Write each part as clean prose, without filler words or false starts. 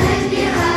धन्यवाद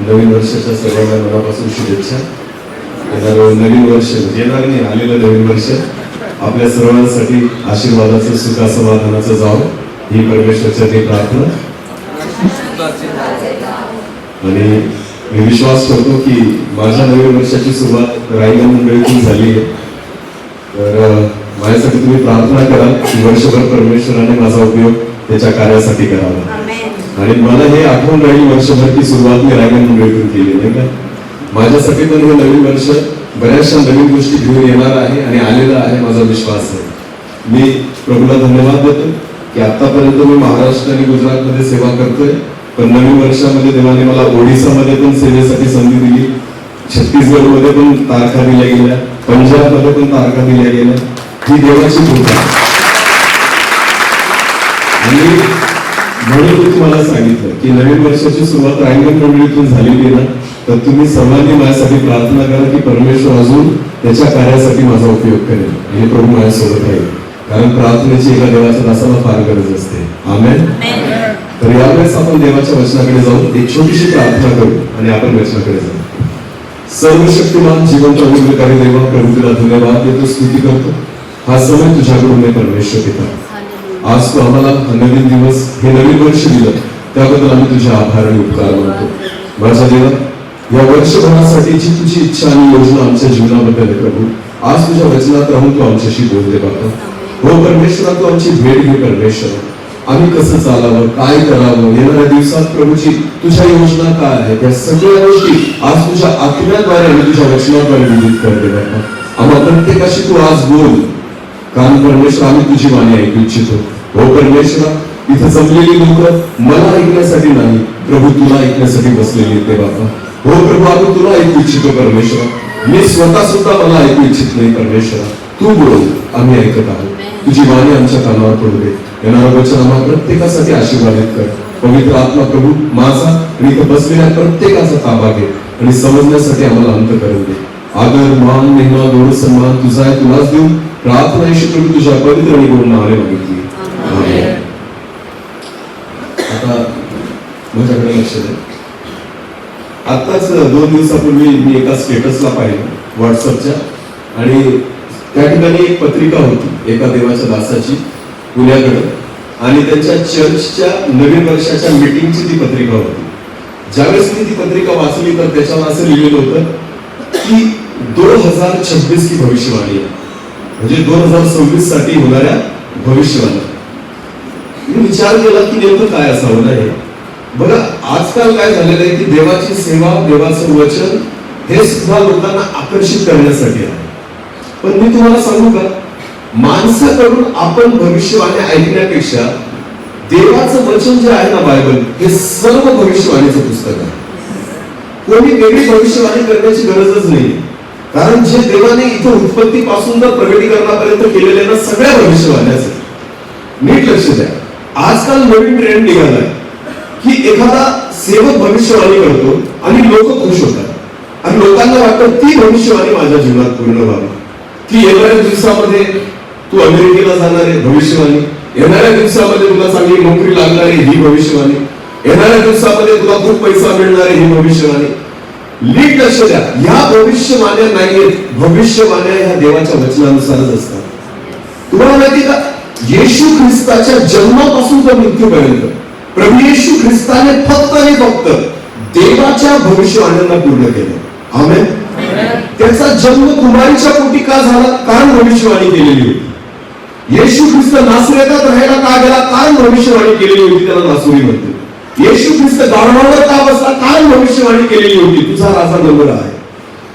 नवीन वर्षाच्या सर्वांना मनापासून शुभेच्छा. येणारं नवीन वर्ष, येणार नाही आलेलं नवीन वर्ष आपल्या सर्वांसाठी आशीर्वादाचं, सुखा समाधानाचं जावं ही परमेश्वराची प्रार्थना. आणि मी विश्वास करतो की माझ्या नवीन वर्षाची सुरुवात रायगड मंडळीतून झाली आहे. तर माझ्यासाठी तुम्ही प्रार्थना कराल की वर्षभर परमेश्वराने माझा उपयोग त्याच्या कार्यासाठी करावा. आणि मला हे आठवण राहील वर्षभर की सुरुवात मी रायगड मंडळीतून केली, नाही का? माझ्यासाठी पण हे नवीन वर्ष बऱ्याचशा नवीन गोष्टी घेऊन येणार आहे आणि आलेला आहे, माझा विश्वास आहे. मी प्रभूला धन्यवाद देतो की आतापर्यंत मी महाराष्ट्र आणि गुजरातमध्ये सेवा करतोय, पण नवीन वर्षामध्ये देवाने मला ओडिसामध्ये पण सेवेसाठी संधी दिली, छत्तीसगडमध्ये पण तारखा दिल्या गेल्या, पंजाबमध्ये पण तारखा दिल्या गेल्या. ही देवाची कृपा. आणि म्हणून मी तुम्हाला सांगितलं की नवीन वर्षाची सुरुवात रायगड मंडळीतून झालेली ना, तर तुम्ही सर्वांनी माझ्यासाठी प्रार्थना करा की परमेश्वर अजून त्याच्या कार्यासाठी माझा उपयोग करेल आणि प्रभू माझ्यासोबत राहील. कारण प्रार्थनेची एका देवाच्या दासाला फार गरज असते. आमेन. तर यावेळेस आपण देवाच्या वचनाकडे जाऊन एक छोटीशी प्रार्थना करू आणि आपण वचनाकडे जाऊ. सर्वशक्तिमान जिवंत अनुग्रहकारी देवा, प्रभू तुला धन्यवाद देतो, स्तुती करतो. हा समय तुझ्याकडून आहे परमेश्वर पिता. आज तू आम्हाला हा नवीन दिवस, हे नवीन वर्ष दिलं, त्याबद्दल आम्ही तुझे आभार आणि उपकार मानतो. माझ्या देवा, या वर्षभरासाठीची तुझी इच्छा आणि योजना आमच्या जीवनाबद्दल आहे प्रभू. आज तुझ्या वचनात राहून तू आमच्याशी बोलते बाबा. हो परमेश्वरा, तू आमची भेट घे परमेश्वर. आम्ही कसं चालावं, काय करावं, येणाऱ्या दिवसात प्रभूची तुझ्या योजना काय आहे, त्या सगळ्या गोष्टी आज तुझ्या आत्म्याद्वारे आणि तुझ्या वचनाद्वारे विदित करते बाबा. आम्हा प्रत्येकाशी तू आज बोल, कारण परमेश्वर आम्ही तुझी वाणी ऐकू इच्छितो. हो परमेश्वरा, इथे जमलेली लोक मला ऐकण्यासाठी नाही, प्रभू तुला ऐकण्यासाठी बसलेली आहेत बाबा. हो प्रभू, आम्ही तुला ऐकू इच्छितो परमेश्वरा. मी स्वतः सुद्धा मला ऐकू इच्छित नाही परमेश्वरा. तू बोल, आम्ही ऐकत आहोत. तुझी वाणी आमच्या कानावर पडू दे. येणारं वचन आम्हा प्रत्येकासाठी आशीर्वादित कर. पवित्र आत्मा प्रभू माझा आणि इथे बसलेल्या प्रत्येकाचा ताबा घे आणि समजण्यासाठी आम्हाला अंत करून दे. आदर, मान, महिमा, गौरव, सन्मान तुझा आहे, तुलाच देऊ. प्रार्थना येशू प्रभू तुझ्या पवित्र आणि गोड नावाने मागितली. आता माझ्याकडे लक्ष द्या. आताच 2 दिवसापूर्वी मी एका स्टेटसला पाहिलं व्हॉट्सअपच्या, आणि त्या ठिकाणी एक पत्रिका होती एका देवाच्या दासाची पुण्याकडे, आणि त्यांच्या चर्चच्या नवीन वर्षाच्या मीटिंगची ती पत्रिका होती. ज्यावेळेस मी ती पत्रिका वाचली तर त्याच्यावर असं लिहिलेलं होतं की 2026 की भविष्यवाणी आहे, म्हणजे 2026 साठी होणाऱ्या भविष्यवाणी. मी विचार केला की नेमकं काय असावं ना हे. बघा, आजकाल काय झालेलं आहे की देवाची सेवा, देवाचं वचन हे सुद्धा लोकांना आकर्षित करण्यासाठी आहे. पण मी तुम्हाला सांगू का, माणसाकडून आपण भविष्यवाणी ऐकण्यापेक्षा देवाचं वचन जे आहे ना बायबल, हे सर्व भविष्यवाणीचं पुस्तक आहे. कोणी वेगळी भविष्यवाणी करण्याची गरजच नाही, कारण जे देवाने इथे उत्पत्तीपासून तर प्रगटीकरणापर्यंत केलेल्या ना सगळ्या भविष्यवाण्याच. नीट लक्ष द्या. आजकाल नवीन ट्रेंड निघालाय की एखादा सेवक भविष्यवाणी करतो आणि लोक खुश होतात आणि लोकांना वाटतं ती भविष्यवाणी माझ्या जीवनात पूर्ण व्हावी. की येणाऱ्या दिवसामध्ये तू अमेरिकेला जाणार आहे, भविष्यवाणी. येणाऱ्या दिवसामध्ये तुला चांगली नोकरी लागणार आहे, ही भविष्यवाणी. येणाऱ्या दिवसामध्ये तुला खूप पैसा मिळणार आहे, ही भविष्यवाणी. नीट लक्ष द्या, ह्या भविष्यवाण्या नाहीयेत. भविष्यवाण्या ह्या देवाच्या वचनानुसारच असतात. तुम्हाला माहिती का, येशू ख्रिस्ताच्या जन्मापासून तर मृत्यूपर्यंत प्रभू येशू ख्रिस्ताने फक्त आणि फक्त देवाच्या भविष्यवाण्यांना पूर्ण केलं. आमेन. त्याचा जन्म कुमारीच्या पोटी का झाला? कारण भविष्यवाणी केलेली होती. येशू ख्रिस्त नासरेतात राहायला का गेला? कारण भविष्यवाणी केलेली होती, त्याला नासुरी म्हणते. येशू ख्रिस्त गाढवावर का बसला? कारण भविष्यवाणी केलेली होती, तुझा राजा नवरा आहे.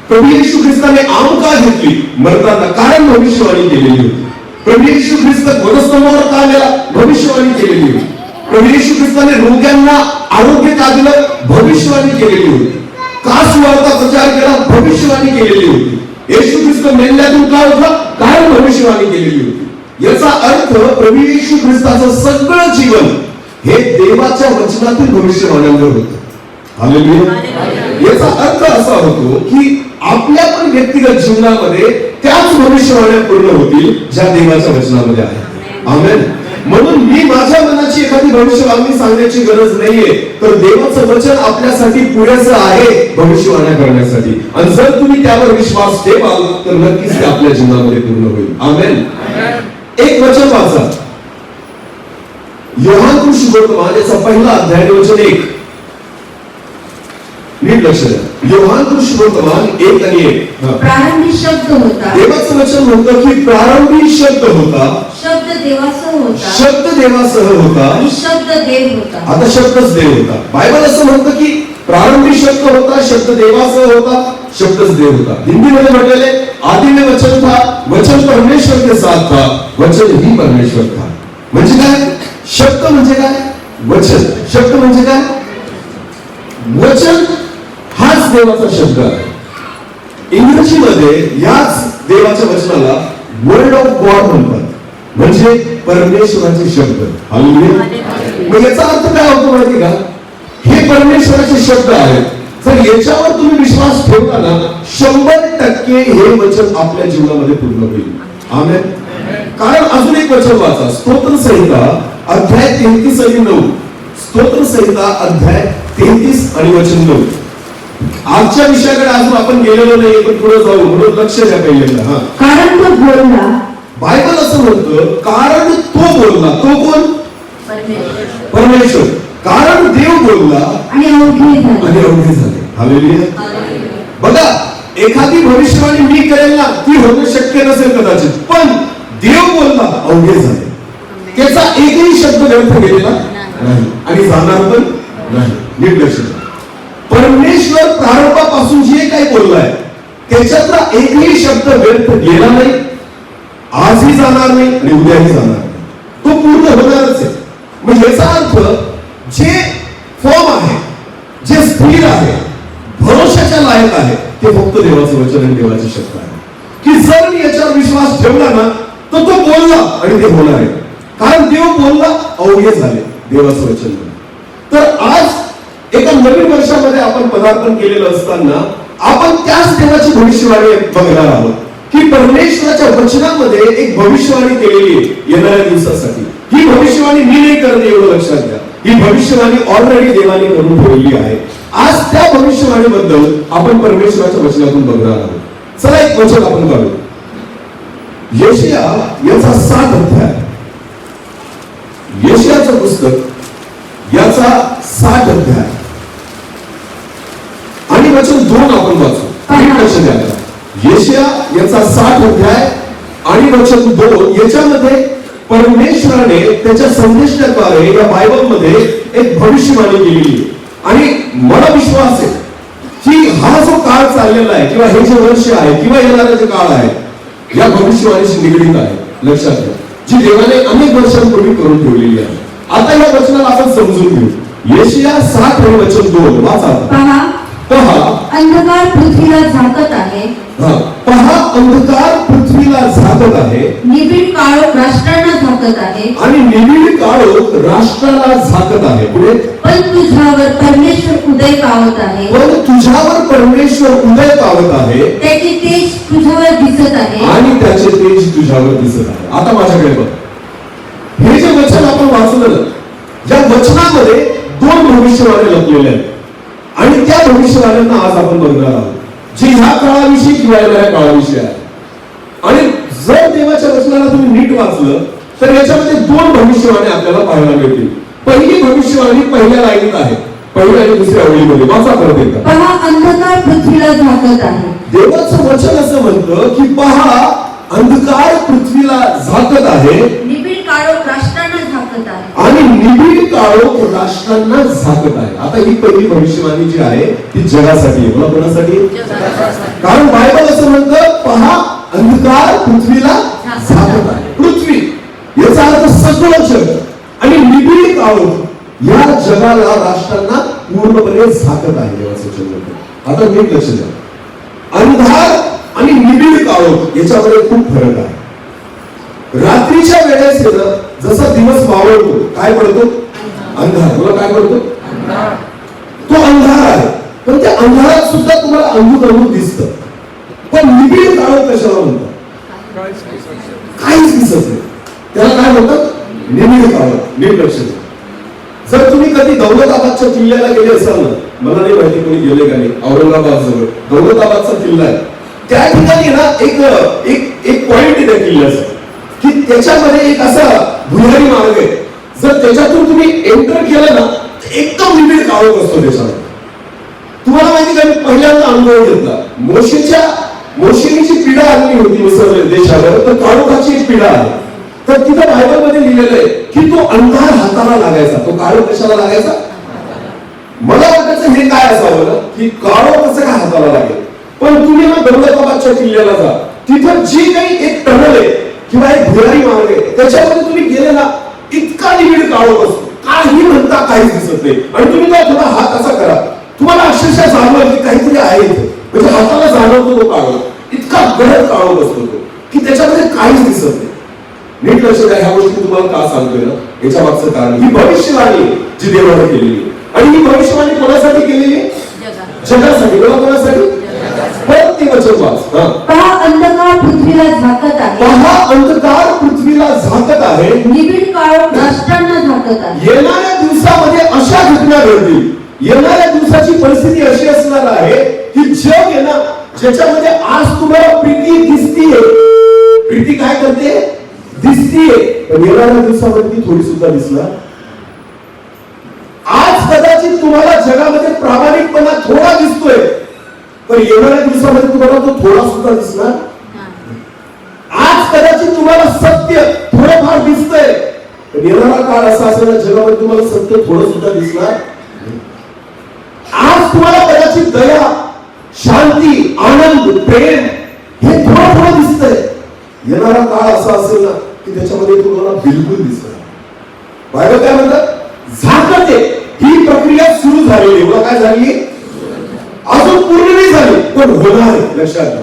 प्रभू येशू ख्रिस्ताने आम का घेतली मरताना? कारण भविष्यवाणी केलेली होती. प्रभू येशू ख्रिस्त वधस्तंभावर का गेला? भविष्यवाणी केलेली होती. प्रभू येशू ख्रिस्ताने रोग्यांना आरोग्य का दिलं? भविष्यवाणी केलेली होती. का सुवार्ता प्रचार केला? भविष्यवाणी केलेली होती. येशू ख्रिस्त मेल्यातून का उठला? कारण भविष्यवाणी केलेली होती. याचा अर्थ प्रभू येशू ख्रिस्ताचं सगळं जीवन हे देवाच्या वचनातील भविष्यवाण्यांवर होतं. हालेलुया. याचा अर्थ असा होतो की आपल्या पण व्यक्तिगत जीवनामध्ये त्याच भविष्यवाण्या पूर्ण होतील ज्या देवाच्या वचनामध्ये आहेत. आमेन. म्हणून मी माझ्या मनाची एखादी भविष्यवाणी सांगण्याची गरज नाहीये, तर देवाचं वचन आपल्यासाठी पुरेसं आहे भविष्यवाण्या करण्यासाठी. आणि जर तुम्ही त्यावर विश्वास ठेवाल तर नक्कीच ते आपल्या जीवनामध्ये पूर्ण होईल. आमेन. एक वचन वाचा, योहान सुसमाचार याचा पहिला अध्याय वचन 1. नीट लक्ष द्या. योहान सुसमाचार 1 आणि 1. प्रारंभी शब्द होता. देवाचं वचन म्हणतं की प्रारंभी शब्द होता, शब्द देवासह होता, शब्द देवासह होता, आणि शब्द देव होता. आता शब्दच देव होता. बायबल असं म्हणतं की प्रारंभी शब्द होता, शब्द देवासह होता, शब्दच देव होता. हिंदीमध्ये म्हटलेले आदि में वचन था, वचन परमेश्वर के साथ था, वचन ही परमेश्वर था. म्हणजे काय? शब्द म्हणजे काय? वचन. शब्द म्हणजे काय? वचन हाच देवाचा शब्द आहे. इंग्रजीमध्ये याच देवाच्या वचनाला वर्ड ऑफ गॉड म्हणतात, म्हणजे परमेश्वराचे शब्द. हालेलुया. मग याचा अर्थ काय होतो माहिती का? हे परमेश्वराचे शब्द आहेत. जर याच्यावर तुम्ही विश्वास ठेवला ना, 100% हे वचन आपल्या जीवनामध्ये पूर्ण होईल. आमेन. कारण अजून एक वचन वाचा, स्तोत्र संहिता अध्याय 33 आणि 9. स्तोत्र संहिता अध्याय 33 आणि वचन 9. आजच्या विषयाकडे अजून आपण गेलेलो नाही, पण पुढे जाऊ, म्हणून लक्ष द्या पहिल्यांदा. कारण तो बोलला. बायबल असं म्हणतं कारण तो बोलला. तो कोण? परमेश्वर. कारण देव बोलला आणि अवघे झाले. हालेलुया. बघा, एखादी भविष्यवाणी मी करेल ना, ती होणं शक्य नसेल कदाचित, पण देव बोलला अवघे झाले. त्याचा एकही शब्द व्यर्थ गेलेला नाही आणि जाणार पण नाही. नीट लक्ष द्या. परमेश्वर प्रारंभापासून जे काही बोललाय त्याच्यातला एकही शब्द व्यर्थ गेला नाही, आजही जाणार नाही आणि उद्याही जाणार नाही. तो पूर्ण होणारच आहे. म्हणजे याचा अर्थ जे फॉर्म आहे, जे स्थिर आहे, भरोशाच्या लायक आहे, ते फक्त देवाचं वचन आणि देवाचे शब्द आहे. की जर मी याच्यावर विश्वास ठेवला ना, तर तो बोलला आणि ते होणार आहे. कारण देव बोलला अवघे झाले, देवाचं वचन. तर आज एका नवीन वर्षामध्ये आपण पदार्पण केलेलं असताना आपण त्याच देवाची भविष्यवाणी बघणार आहोत की परमेश्वराच्या वचनामध्ये एक भविष्यवाणी केलेली आहे येणाऱ्या दिवसासाठी. ही भविष्यवाणी मी नाही करते, एवढं लक्षात घ्या. ही भविष्यवाणी ऑलरेडी देवाने करून ठेवलेली आहे. आज त्या भविष्यवाणीबद्दल आपण परमेश्वराच्या वचनातून बघणार आहोत. चला एक वचन आपण काढू. यशाया याचा 7 अध्याय. यशायाचं पुस्तक याचा 7 अध्याय आणि वचन 2 आपण वाचू. लक्ष द्या. यशाया याचा 7 अध्याय आणि वचन 2. याच्यामध्ये परमेश्वराने त्याच्या संदेशाद्वारे या बायबलमध्ये एक भविष्यवाणी केलेली आहे. आणि मला विश्वास आहे की हा जो काळ चाललेला आहे किंवा हे जे वर्ष आहे किंवा येणारे जे काळ आहे या भविष्यवाणीशी निगडीत आहे. लक्षात घ्या, जी देवाने अनेक वर्षांपूर्वी करून ठेवलेली आहे. आता या वचनाला आपण समजून घेऊ. यशाया 7 आणि वचन 2 वाचा. पहा अंधकार पृथ्वीला झाकत आहे. पहा अंधकार पृथ्वीला झाकत आहे. निबिड काळोख राष्ट्रांना झाकत आहे. आणि निबिड काळोख राष्ट्राला झाकत आहे. पुढे पण तुझ्यावर परमेश्वर उदय पावत आहे. पण तुझ्यावर परमेश्वर उदय पावत आहे. त्याचे तेज तुझ्यावर दिसत आहे. आणि त्याचे तेज तुझ्यावर दिसत आहे. आता माझ्याकडे बघ, हे जे वचन आपण वाचलं, या वचनामध्ये 2 भविष्यवाणी लपलेल्या आहेत आणि त्या भविष्यवाण्यांना आज आपण बघणार आहोत, जे ह्या काळाविषयी किंवा येणाऱ्या काळाविषयी आहे. आणि जर देवाच्या वचनाला तुम्ही नीट वाचलं तर याच्यामध्ये 2 भविष्यवाणी आपल्याला पाहायला मिळतील. पहिली भविष्यवाणी पहिल्या लाईनीत आहे, पहिल्या आणि दुसऱ्या ओळीमध्ये. वाचा परत एकदा. पहा अंधकार पृथ्वीला झाकत आहे. देवाचं वचन असं म्हणतं की पहा अंधकार पृथ्वीला झाकत आहे. निबिड काळोख राष्ट्रांना झाकत आहे. आणि निबिड काळोख राष्ट्रांना झाकत आहे. आता ही पहिली भविष्यवाणी जी आहे ती जगासाठी आहे. मला कोणासाठी? कारण बायबल असं म्हणतं पहा अंधकार पृथ्वीला झाकत आहे. पृथ्वी याचा अर्थ सगळं जग. आणि निबिड काळोख या जगाला राष्ट्रांना पूर्णपणे झाकत आहे देवाचं वचन. आता नीट लक्ष द्या. अंधार आणि निबिड काळोख याच्यामध्ये खूप फरक आहे. रात्रीच्या वेळेस जसा दिवस मावळतो काय पडतो? अंधार. तुला काय पडतो? तो अंधार आहे. पण त्या अंधारात सुद्धा तुम्हाला अंधुक दिसतं. पण निबिड काळोख कशाला म्हणतात? काहीच दिसत नाही. त्याला काय म्हणतात? निबिड कावत. नीट लक्ष द्या. जर तुम्ही कधी दौलताबादच्या किल्ल्याला गेले असाल ना, मला नाही माहिती कोणी गेले का नाही, औरंगाबाद जवळ दौलताबादचा किल्ला आहे. त्या ठिकाणी ना एक पॉइंट आहे त्या किल्ल्याचा, की त्याच्यामध्ये एक असा भुयारी मार्ग आहे. जर त्याच्यातून तुम्ही एंटर केलं ना, एकदम निबिड कावत असतो त्याच्यामध्ये. तुम्हाला माहिती का, मी पहिल्यांदा अनुभव घेतला. मोशेची पीडा आलेली होती मिसर देशावर, तर काळोखाची एक पीडा आहे. तर तिथं बायबलमध्ये लिहिलेलं आहे की तो अंधार हाताला लागायचा. तो काळोख कशाला लागायचा? मला वाटायचं हे काय असावं ना, की काळोख कसं काय हाताला लागेल. पण तुम्ही ना दौलताबादच्या किल्ल्याला जा, तिथं जी काही एक टनल आहे किंवा एक भुयारी मार्ग आहे, त्याच्यामध्ये तुम्ही गेले ना, इतका निबिड काळोख असतो, काही म्हणता काहीच दिसत नाही. आणि तुम्ही काय थोडा हात असा करा, तुम्हाला अक्षरशः जाणवलं की काहीतरी आहे इथे. म्हणजे हाताला जाणवतो तो काळोख, इतका गडद काळोख असतो तो, की त्याच्यामध्ये काहीच दिसत नाही. नीट लक्ष द्या. ह्या गोष्टी तुम्हाला का सांगतोय ना, याच्या मागचं कारण ही भविष्यवाणी जी देवाने केलेली आहे. आणि ही भविष्यवाणी कोणासाठी केलेली आहे? जगासाठी. कोणासाठी? परत ते वचन वाच. पहा अंधकार पृथ्वीला झाकत आहे. पहा अंधकार पृथ्वीला झाकत आहे. निबिड काळोख राष्ट्रांना झाकत आहे. येणाऱ्या दिवसामध्ये अशा घटना घडतील. येणाऱ्या दिवसाची परिस्थिती अशी असणार आहे की जग आहे ना, ज्याच्यामध्ये आज तुम्हाला प्रीती दिसतीये, प्रीती काय करते? दिसतीये, पण येणाऱ्या दिवसामध्ये ती थोडी सुद्धा दिसणार. आज कदाचित तुम्हाला जगामध्ये प्रामाणिकपणा थोडा दिसतोय, पण येणाऱ्या दिवसामध्ये तुम्हाला तो थोडा सुद्धा दिसणार. आज कदाचित तुम्हाला सत्य थोडंफार दिसतंय, पण येणारा काळ असा असेल ना, जगामध्ये तुम्हाला सत्य थोडं सुद्धा दिसणार. आज तुम्हाला कदाचित दया, शांती, आनंद, प्रेम हे थोडं थोडं दिसतंय. येणारा काळ असा असेल ना की त्याच्यामध्ये तुम्हाला बिलकुल दिसणार. बायबल काय म्हणतात? झाकते. ही प्रक्रिया सुरू झालेली. मला काय झाली? अजून पूर्ण नाही झाली, पण होणार आहे. लक्षात घ्या.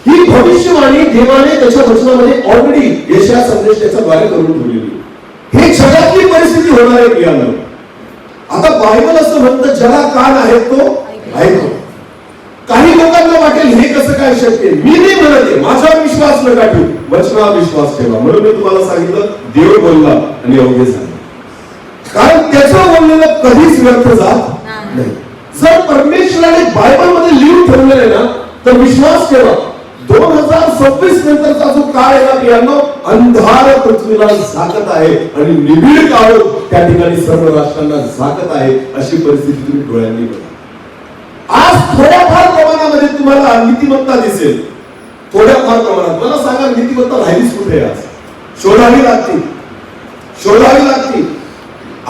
ही भविष्यवाणी देवाने त्याच्या वचनामध्ये ऑलरेडी यशाया संदेश त्याच्याद्वारे करून ठेवलेली. हे जगातली परिस्थिती होणार आहे प्रियांनो. आता बायबल असं म्हणतं, ज्याला कान आहे तो ऐको. काही लोकांना वाटेल हे कसं काय शक्य? मी नाही म्हणत आहे, माझा विश्वास नका ठेवू, वचनावर विश्वास ठेवा. म्हणून मी तुम्हाला सांगितलं, देव बोलला आणि अवघे झाले. कारण त्याचं बोललेलं कधीच व्यर्थ जात नाही. जर परमेश्वराने बायबल मध्ये लिहून ठेवलेलं आहे ना, तर विश्वास ठेवा, 2026 नंतरचा जो काळ आहे ना प्रियांनो, अंधार पृथ्वीला झाकत आहे आणि निबिड काळोख त्या ठिकाणी सर्व राष्ट्रांना झाकत आहे. अशी परिस्थिती तुम्ही डोळ्यांनी बघा. आज थोड्याफार प्रमाणामध्ये तुम्हाला नीतिमत्ता दिसेल, थोड्याफार प्रमाणात. मला सांगा, नीतिमत्ता राहिलीच कुठे? आज शोधावी लागते, शोधावी लागते.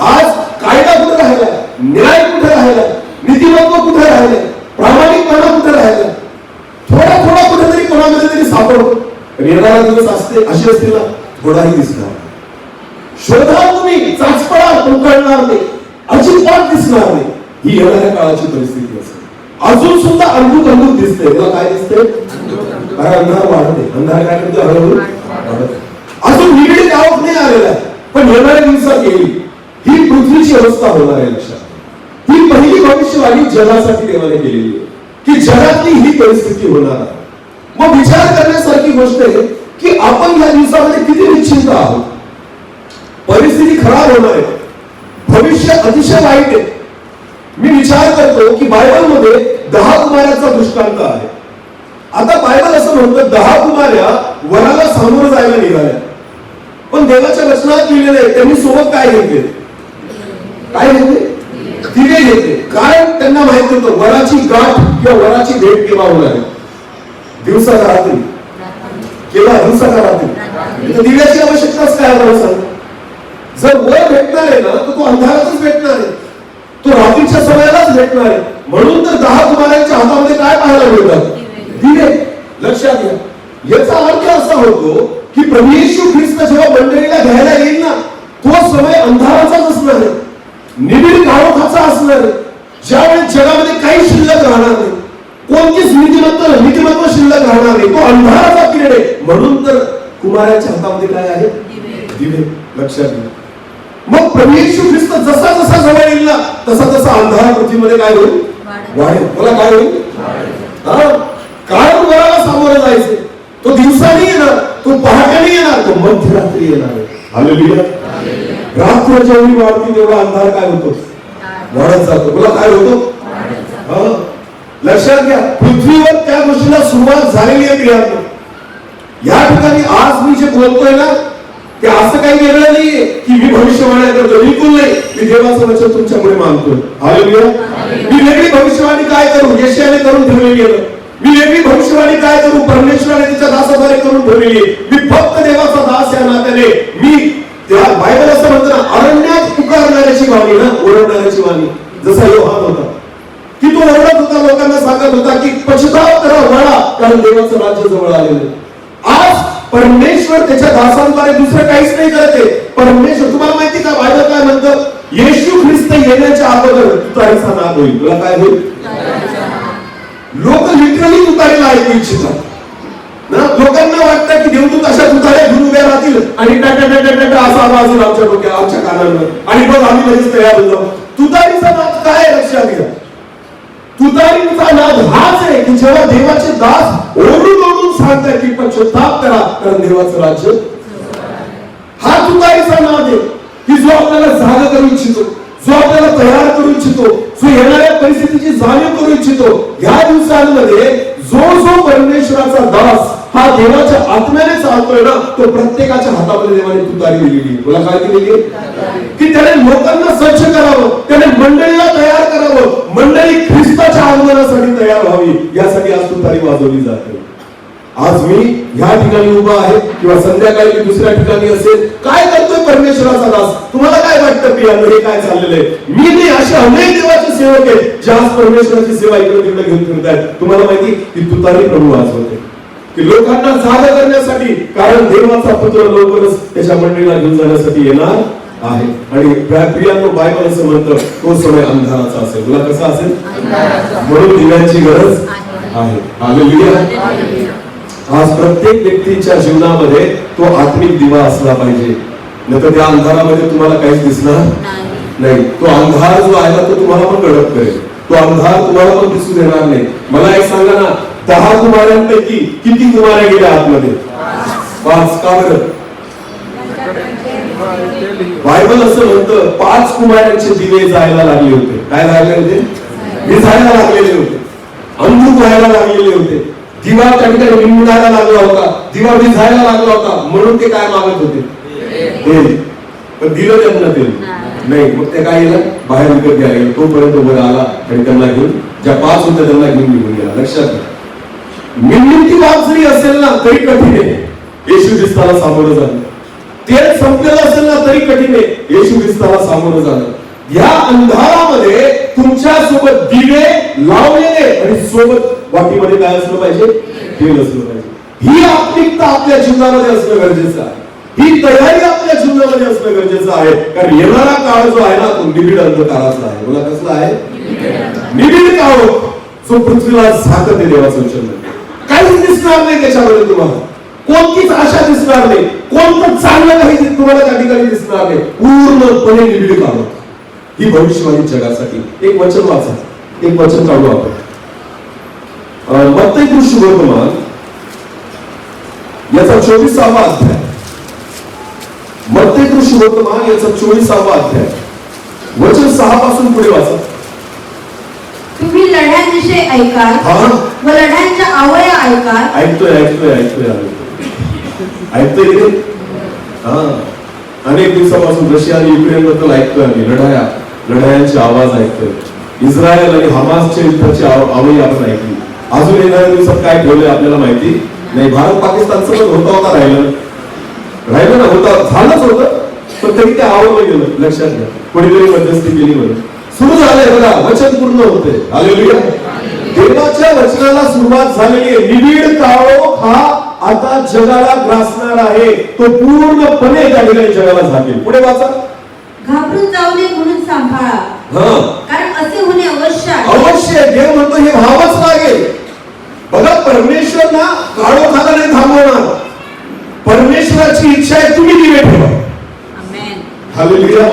आज कायदा कुठे राहिला? न्याय कुठे राहिला? नीतिमत्व कुठे राहिले? प्रामाणिकपणा कुठे राहिला? थोडा थोडा कुठेतरी कोणामध्ये तरी सापडतो. येणारा दिवस असते असे असतील ना, थोडाही दिसणार. शोधा तुम्ही, चाचपडा, पण कळणार नाही, अजिबात दिसणार नाही. ही येणाऱ्या काळाची परिस्थिती असेल. अजून सुद्धा अंधुक अंधुक दिसते. तुला काय दिसते? कारण अंधार वाढते. अंधार काय करते? हळूहळू वाढते. अजून निबिड काळोख नाही आलेला, पण येणाऱ्या दिवसात येईल. ही पृथ्वीची अवस्था होणार आहे. लक्षात. ही पहिली भविष्यवाणी जगासाठी देवाने केलेली आहे की जगातली ही परिस्थिती होणार आहे. मग विचार करण्यासारखी गोष्ट आहे की आपण या दिवसामध्ये किती निश्चिंत आहोत. परिस्थिती खराब होणार आहे, भविष्य अतिशय वाईट आहे. मी विचार करतो की बायबलमध्ये 10 कुमारांचा दृष्टांत आहे. आता बायबल असं म्हणतं, 10 कुमार्या वनाला सामोरं जायला निघाल्या, पण देवाच्या वचनात लिहिलेलं आहे त्यांनी सोबत काय घेतले? काय घेतले? दिवे घेतले. कारण त्यांना माहित होतं वराची गाठ किंवा वराची भेट केव्हा होणार आहे? दिवसा का रात्री? केव्हा? दिवसा का रात्री? दिव्याची आवश्यकताच काय? मला सांग. जर वर भेटणार आहे ना, तर तो अंधारातच भेटणार आहे, तो रात्रीच्या समयालाच भेटणार आहे. म्हणून तर 10 कुमारांच्या हातामध्ये काय पाहायला मिळतात? दिवे. लक्षात घ्या. याचा अर्थ असा होतो की प्रभू येशू ख्रिस्त जेव्हा मंडळीला घ्यायला येईल ना, तो समय अंधाराचाच असणार आहे, निबिड काळोखाचा असणार आहे. ज्यावेळेस जगामध्ये काही शिल्लक राहणार नाही, कोणतीच नीतिमत्व शिल्लक राहणार नाही, तो अंधाराचा पिरियड आहे. म्हणून तर कुमाराच्या हातामध्ये काय आहे? दिवे. लक्षात घ्या. मग प्रभू येशू ख्रिस्त जसा जसा जवळ येईल ना, तसा तसा अंधार पृथ्वीमध्ये काय होईल? वाढेल. मला काय होईल? कारण वराला सामोरं जायचं. तो दिवसाने येणार, तो पहाटेने येणार, तो मध्यरात्री येणार आहे. हालेलुया. रात्र जेवढी वाढती तेवढा अंधार काय होतो, वाढत जातो. बोला काय होतो. लक्षात घ्या, पृथ्वीवर त्या गोष्टीला सुरुवात झालेली आहे प्रियांनो. या ठिकाणी आज मी जे बोलतोय ना, ते असं काही वेगळं नाहीये की मी भविष्यवाणी करतो. बिलकुल नाही. मी देवाचं वचन तुमच्यामुळे मानतोय. हालेलुया. मी वेगळी भविष्यवाणी काय करू, यशाने करून ठेवलेली आहे. मी वेगळी भविष्यवाणी काय करू, परमेश्वराने तिच्या दासाद्वारे करून ठेवलेली आहे. मी फक्त देवाचा दास या नात्याने मी त्या बायबल असं म्हणतो ना, अरण्यात पुकारणाऱ्याची वाणी ना, ओरडणाऱ्याची वाणी. जसा योहान होता की तो ओरडत होता, लोकांना सांगत होता की पश्चाताप करा, वळा, कारण देवाचं राज्य जवळ आलेलं आहे. आज परमेश्वर त्याच्या दासांद्वारे दुसरं काहीच नाही करते. परमेश्वर, तुम्हाला माहिती का बायबल काय म्हणतं, येशू ख्रिस्त येण्याच्या अगोदर तुतारीचा नाद होईल. तुला काय होईल. लोक लिटरली तुतारीला ऐकू इच्छितात ना. लोकांना वाटतं की देवदूत अशा तुताऱ्या घेऊन उभ्या राहतील आणि टाटा असा आवाज येईल आमच्या डोक्यात, आमच्या कानांवर, आणि बघ आम्ही लगेच तयार होतो. तुतारीचा नाद काय लक्षात घ्या. तुतारीचा नाद हाच आहे की जेव्हा देवाचे दास ओरडून ओरडून सांगतात की पश्चाताप करा, कारण देवाचं राज्य. हा तुतारीचा नाद आहे की जो आपल्याला जागा करू इच्छितो, जो आपल्याला तयार करू इच्छितो, जो येणाऱ्या परिस्थितीची जाणीव करू इच्छितो. या दिवसांमध्ये जो जो परमेश्वराचा दास हा देवाच्या आत्म्याने चालतोय ना, तो प्रत्येकाच्या हातामध्ये देवाने तुतारी दिलेली. तुला काय दिलेली आहे की त्याने लोकांना सज्ज करावं, त्याने मंडळीला तयार करावं, मंडळी ख्रिस्ताच्या आगमनासाठी तयार व्हावी, यासाठी आज तुतारी वाजवली जाते. आज मी या ठिकाणी उभा आहे किंवा संध्याकाळी मी दुसऱ्या ठिकाणी असेल, काय करतोय परमेश्वराचा दास. तुम्हाला काय वाटतं प्रियांनो, हे काय चाललेलं आहे. मी नाही, असे अनेक देवाचे सेवक आहेत जे आज परमेश्वराची सेवा इकडे तिकडे घेऊन फिरतायत. तुम्हाला माहिती की तुतारी प्रभू वाजवते की लोकांना जागा करण्यासाठी, कारण देवाचा पुत्र लवकरच त्याच्या मंडळीला घेऊन जाण्यासाठी येणार आहे. आणि प्रियांनो, बायबल असं म्हणतं तो समय अंधाराचा असेल. तुला कसा असेल, म्हणून दिव्यांची गरज आहे. हालेलुया. आज प्रत्येक व्यक्तीच्या जीवनामध्ये तो आत्मिक दिवा असला पाहिजे, नाहीतर त्या अंधारामध्ये तुम्हाला काहीच दिसणार नाही. तो अंधार जो आहे ना, तो तुम्हाला पण गडप करेल. तो अंधार तुम्हाला पण दिसून येणार नाही. मला एक सांगा ना, 10 कुमारांपैकी किती कुमारे गेल्या आतमध्ये? 5. का बरं? बायबल असं म्हणतं 5 कुमारांचे दिवे जायला लागले होते. काय लागले होते? विझायला लागलेले होते, अंधुक व्हायला लागलेले होते. दिवा त्या ठिकाणी निवडायला लागला होता, दिवा विझायला लागला होता, म्हणून ते काय मागत होते? तेल. पण दिलं त्यांना तेल नाही. मग ते काय गेलं, बाहेर विकत घ्यायला गेलं. तोपर्यंत वर आला आणि त्यांना घेऊन, ज्या 5 होत्या त्यांना घेऊन निघून गेला. लक्षात घ्या, मिळती बाब जरी असेल ना तरी कठीण आहे येशू ख्रिस्ताला सामोरं जाणं. तेल संपलेलं असेल ना तरी कठीण आहे येशू ख्रिस्ताला सामोरं जाणं. या अंधारामध्ये तुमच्या सोबत दिवे लावलेले आणि सोबत वाटीमध्ये काय असलं पाहिजे? तेल असलं पाहिजे. ही आत्मिकता आपल्या जीवनामध्ये असणं गरजेचं आहे. ही तयारी आपल्या जीवनामध्ये असणं गरजेचं आहे. कारण येणारा काळ जो आहे ना, तो निबिड अंधकाराचा आहे. मला कसला आहे? निबिड काळ, जो पृथ्वीला झाकत आहे देवाचं वचन. काहीच दिसणार नाही त्याच्यामध्ये तुम्हाला, कोणतीच आशा दिसणार नाही, कोणतं चांगलं काही तुम्हाला त्या ठिकाणी दिसणार नाही. पूर्णपणे निबिड काळ. ही भविष्यवाणी जगासाठी. एक वचन वाचा, एक वचन काढू आपण. मत्ती सुवर्तमान याचा 24वा अध्याय. मत्ती सुवर्तमान याचा 24वा अध्याय, वचन 6 पासून पुढे वाचा. तुम्ही लढ्यांविषयी ऐकाल व लढ्यांच्या आवया ऐकाल. ऐकतोय अनेक दिवसापासून रशिया आणि युक्रेन बद्दल ऐकतोय आम्ही. लढायांचे आवाज ऐकतोय. इस्रायल आणि हमासच्या युद्धाची आवई आपण ऐकली. अजून येणाऱ्या दिवसात काय ठेवलंय आपल्याला माहिती नाही. भारत पाकिस्तानचं पण होता राहिलं ना, होता, झालंच होतं, पण तरी ते आवडलं गेलं. लक्षात घ्या, कोणीतरी मध्यस्थी केली म्हणून सुरू झालंय. बघा, वचन पूर्ण होते. हालेलुया. देवाच्या वचनाला सुरुवात झालेली आहे. निबिड काळोख हा आता जगाला ग्रासणार आहे. तो पूर्णपणे त्या ठिकाणी जगाला झाकेल. पुढे वाचा. घाबरून जाऊ नये म्हणून सांभाळा, कारण असे होणे अवश्य आहे. अवश्य. देव म्हणतो हे व्हावंच लागेल. बघा, परमेश्वर ना काळोखाला नाही थांबवणार. परमेश्वराची इच्छा आहे तुम्ही दिवे ठेवा. आमेन. हालेलुया.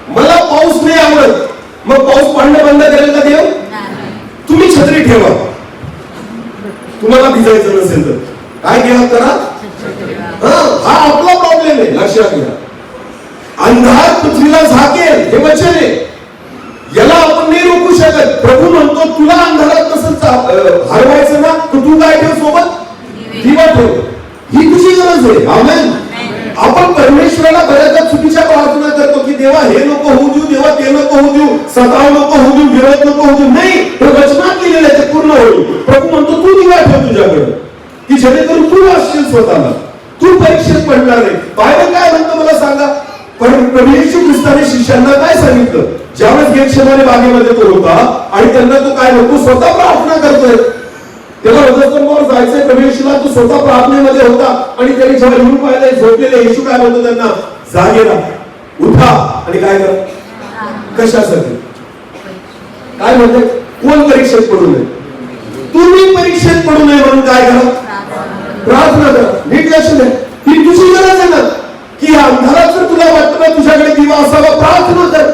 मला पाऊस नाही आवडत, मग पाऊस पडणं बंद करेल का देव? तुम्ही छत्री ठेवा. तुम्हाला भिजायचं नसेल तर काय घ्या करा. हा आपला प्रॉब्लेम आहे. लक्षात घ्या, अंधार पृथ्वीला झाकेल हे वचन आहे, याला आपण नाही रोखू शकत. प्रभू म्हणतो तुला अंधारात कसं हरवायचं ना, तर तू काय ठेव सोबत, दिवा ठेव. ही तुझी गरज आहे. आमेन. आपण परमेश्वराला बऱ्याचदा चुकीच्या प्रार्थना करतो की देवा हे नको होऊ देऊ, देवा ते नको होऊ देऊ, सताव नको होऊ देऊ, विरोध नको होऊ देऊ. नाही, हे वचनात लिहिलेलं आहे, ते पूर्ण होईल. प्रभू म्हणतो तू दिवा ठेव तुझ्याकडे, की जेणेकरून तू वाचशील स्वतःला, तू परीक्षेत पडणार नाही. बायबल काय म्हणतो मला सांगा. प्रभू येशू ख्रिस्ताने शिष्यांना काय सांगितलं, ज्यावेळेस गेतशेमाने बागेमध्ये तो होता आणि त्यांना तो काय म्हणतो, स्वतः प्रार्थना करतोय. त्याला रजस्तंभावर जायचंय, प्रभू येशूला तो स्वतः प्रार्थनेमध्ये होता आणि त्यांनी जेव्हा येऊन पाहिलंय झोपलेले, येशू काय म्हणतो त्यांना, जागेला उठा आणि काय करा. कशासाठी, काय म्हणते, कोण परीक्षेत पडू नये, तुम्ही परीक्षेत पडू नये म्हणून काय करा, प्रार्थना करा. नीट लक्ष द्या, ही तुझी गरज आहे ना, की अंधारात जर तुला वाटतं ना तुझ्याकडे दिवा असावा, प्रार्थना कर.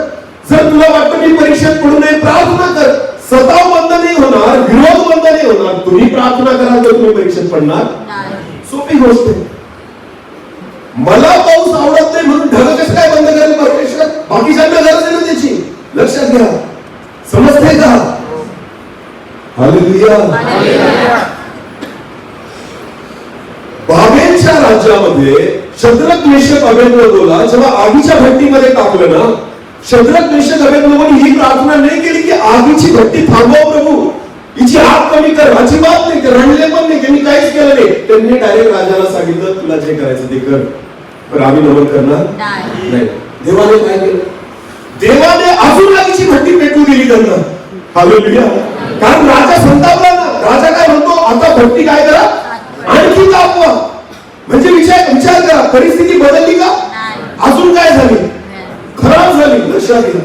जर तुला वाटतं मी परीक्षेत पडू नये, प्रार्थना कर. सताव बंद नाही होणार, विरोध बंद नाही होणार. तुम्ही प्रार्थना करा जर तुम्ही परीक्षेत पडणार. सोपी गोष्ट आहे. मला पाऊस आवडत नाही म्हणून ढग कसं काय बंद करेल परमेश्वर, बाकीच्यांना गरज आहे ना त्याची. लक्षात घ्या, समजते का. हालेलुया. बाबेलच्या राज्यामध्ये शद्रक मेशक अबेदनगोला जेव्हा आगीच्या भट्टीमध्ये टाकलं ना, शद्रक मेशक अबेदनगोने ही प्रार्थना नाही केली की आगीची भट्टी थांबव प्रभू, हिची आग कमी कर. अजिबात नाही, ते रडले पण नाही, त्यांनी काहीच केलं नाही. त्यांनी डायरेक्ट राजाला सांगितलं तुला जे करायचं ते कर, पण आम्ही नमन करणार नाही. देवाने काय केलं, देवाने अजून आगीची भट्टी पेटवून दिली त्यांना. हालेलुया. कारण राजा संतापला ना. राजा काय म्हणतो, आता भट्टी काय करा, आणखी तापवा. म्हणजे विचार करा, परिस्थिती बदलली का, अजून काय झाली, खराब झाली. लक्षात घ्या,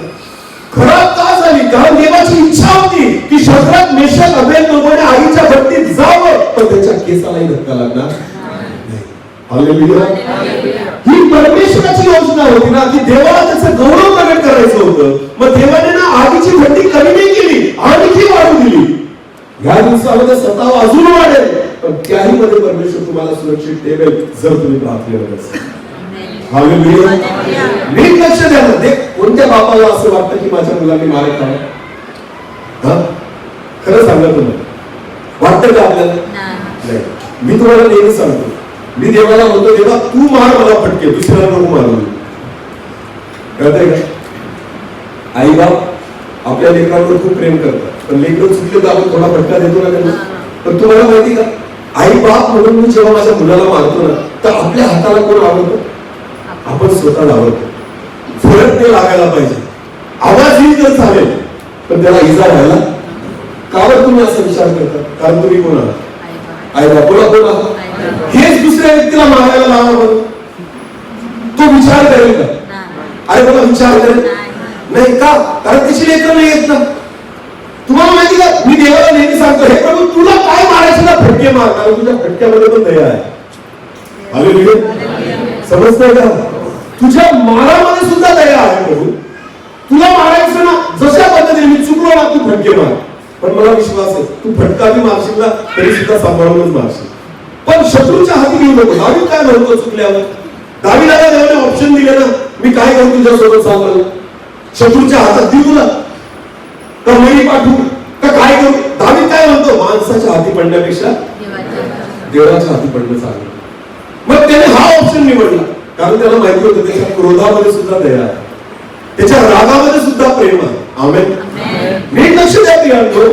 खराब का झाली, कारण देवाची इच्छा होती की शद्रक मेशक अबेदनगोने आगीच्या भट्टीत जावं, पण त्याच्या केसालाही धक्का लागणार नाही. हालेलुया. ही परमेश्वराची योजना होती ना, की देवाला त्याचं गौरव प्रकट करायचं होतं. मग देवाने ना आगीची भट्टी कमी नाही केली, आणखी वाढू दिली. या दिवसामध्ये सताव अजून वाढेल, पण त्याही मध्ये परमेश्वर तुम्हाला सुरक्षित ठेवेल जर तुम्ही प्रार्थनेवर असाल. हालेलुया. नीट लक्ष द्या ना. देख, कोणत्या बापाला असं वाटतं की माझ्या मुलांनी मार खावा, खरं सांगा तुम्हाला वाटतं का आपल्याला. नाही. मी तुम्हाला नेहमी सांगतो, मी देवाला म्हणतो देवा तू मार मला फटके, दुसऱ्याला नको मारू. कळतंय का. आई बाप आपल्या लेकरांवर खूप प्रेम करतात, पण लेकरं चुकले तर आपण थोडा फटका देतो ना त्यांना. पण तुम्हाला माहिती का, आई बाप म्हणून मी जेव्हा माझ्या मुलाला मारतो ना, तर आपल्या हाताला कोण आवडतो, आपण स्वतः लावतो. फरक ते लागायला पाहिजे. आवाज येईल तर चालेल, पण त्याला इजा व्हायला का बरं तुम्ही असा विचार करता. कारण तुम्ही कोण आहात, आई बाप. बोला कोण आहात. हेच दुसऱ्या व्यक्तीला मारायला लावा बरं, तो विचार करेल का. आई बाबा विचार करेल नाही का, कारण त्याची लेकरं नाही येत ना. तुम्हाला माहिती का, मी देवाला नेहमी सांगतो हे प्रभू तुला काय मारायचं ना फटके मार, कारण तुझ्या फटक्यामध्ये पण दया आहे. हालेलुया. समजतंय का, तुझ्या मारामध्ये सुद्धा दया आहे प्रभू. तुला मारायचं ना जशा पद्धतीने मी चुकलो ना, तू फटके मार, पण मला विश्वास आहे तू फटका बी मारशील ना तरी सुद्धा सांभाळूनच मारशील. पण शत्रूच्या हाती घेऊ नको. दावीद काय म्हणतो चुकल्यावर, दावीदाला देवाने ऑप्शन दिले ना, मी काय करू तुझ्यासोबत सांभाळ, शत्रूच्या हातात देऊ ना का मरी पाठवू का काय करू. दावीद काय म्हणतो, माणसाच्या हाती पडण्यापेक्षा देवाच्या हाती पडणं चांगलं. मग त्याने हा ऑप्शन निवडला, कारण त्याला माहिती होतं त्याच्या क्रोधामध्ये सुद्धा दया आहे, त्याच्या रागामध्ये सुद्धा प्रेम आहे. आमेन. नीट लक्ष द्या प्रियांनो,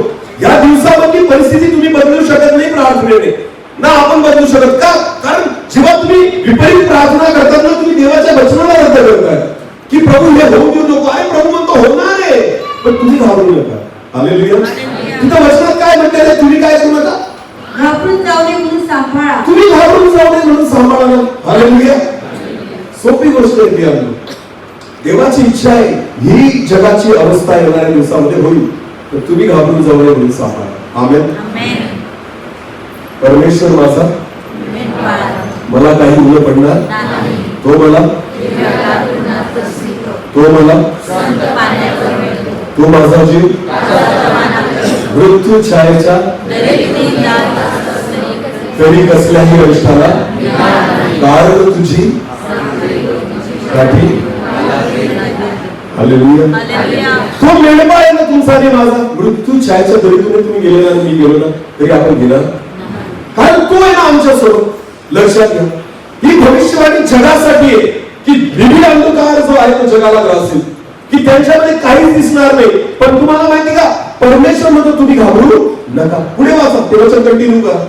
या दिवसामधली परिस्थिती तुम्ही बदलू शकत नाही प्रार्थनेने ना, आपण बदलू शकत का. कारण जेव्हा तुम्ही विपरीत प्रार्थना करतात ना, तुम्ही देवाच्या वचनाला रद्द करताय की प्रभू हे होऊ देऊ नको. आहे प्रभू म्हणतो होणार आहे, पण तुम्ही घाबरू नका. हालेलुया. तिथं वचनात काय म्हणतात, तुम्ही काय करू नका, घाबरून जाऊ नये म्हणून सांभाळा. तुम्ही घाबरून जाऊ नये म्हणून सांभाळा. हालेलुया. सोपी गोष्ट आहे प्रियांनो. देवाची इच्छा आहे ही जगाची अवस्था येणाऱ्या दिवसामध्ये होईल, तर तुम्ही घाबरून जाऊ नये म्हणून सांभाळा. आमेन. परमेश्वर माझा मला काही उघड पडणार, तो मला तो माझा जीव मृत्यू छायेच्या तरी कसल्याही अरिष्ठाला कारण तुझी काठी. हालेलुया. तो मेंढपा आहे ना तुमचा आणि माझा. मृत्यू छायेच्या दरीतून तुम्ही गेले ना, मी गेलो ना, तरी आपण गेला, कारण तो आहे ना आमच्या सोबत. लक्षात घ्या, ही भविष्यवाणी जगासाठी आहे की निबिड अंधकार जो आहे तो जगाला ग्रासेल, की त्यांच्यामध्ये काहीच दिसणार नाही. पण तुम्हाला माहिती का, परमेश्वर म्हणतो तुम्ही घाबरू नका. पुढे वाचा, ते वचन कंटिन्यू करा.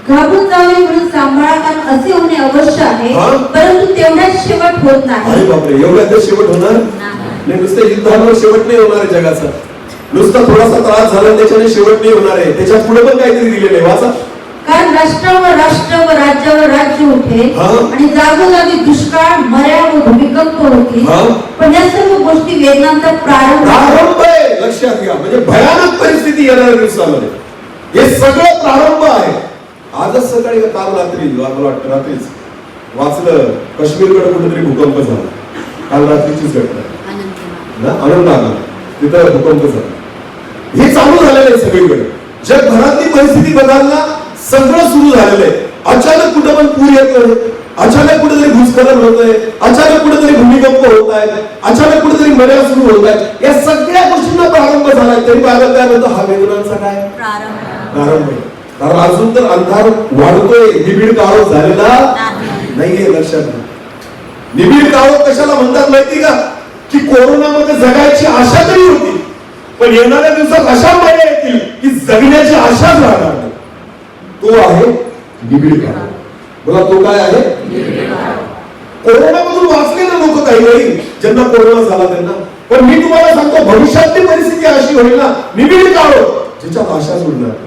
घाबरून जाऊ नये म्हणून सांभाळा, कारण असे होणे अवश्य आहे, परंतु तेवढ्याच शेवट होत नाही. अरे बापरे, एवढ्याच शेवट होणार नाही. नुसतं युद्धावर शेवट नाही होणार आहे जगाचा. नुसता थोडासा त्रास झाला त्याच्याने शेवट नाही होणार आहे. त्याच्या पुढे पण काहीतरी दिलेलं आहे. वाचा. कारण राष्ट्रावर राष्ट्र व राज्यावर राज्य उठेल आणि जागोजागी दुष्काळ, मर्या व भूमिकंप होतील. पण या सर्व गोष्टी वेदनांचा प्रारंभ आहे. लक्षात घ्या, म्हणजे भयानक परिस्थिती येणाऱ्या दिवसामध्ये हे सगळं प्रारंभ आहे. आजच सकाळी, काल रात्री, मला वाटतं रात्रीच वाचलं, काश्मीरकडे कुठेतरी भूकंप झाला. काल रात्रीचीच घटना, अनंतनाग तिथं भूकंप झाला. हे चालू झालेलं आहे सगळीकडे. जगभरातली परिस्थिती बदलणं सगळं सुरू झालेलं आहे. अचानक कुठं पण पूर येतोय, अचानक कुठेतरी भूस्खलन होतंय, अचानक कुठेतरी भूमिकंप होत आहे, अचानक कुठेतरी मर्या सुरू होत आहेत. या सगळ्या गोष्टींना प्रारंभ झालाय. तरी बायबल काय म्हणतो, हा वेदनांचा काय प्रारंभ आहे. कारण अजून तर अंधार वाढतोय, निबिड काळ झालेला नाहीये. लक्षात घ्या, निबिड काळ कशाला म्हणतात माहिती का, की कोरोनामध्ये जगायची आशा तरी होती, पण येणाऱ्या दिवसात अशा मर्या येतील की जगण्याची आशाच राहणार नाही. तो आहे निबिड काळ. बोला, तो काय आहे? कोरोनामधून वाचले ना लोक काही वेळी, ज्यांना कोरोना झाला त्यांना. पण मी तुम्हाला सांगतो, भविष्यातली परिस्थिती अशी होईल ना, निबिड काळ ज्याच्यात आशा सोडणार.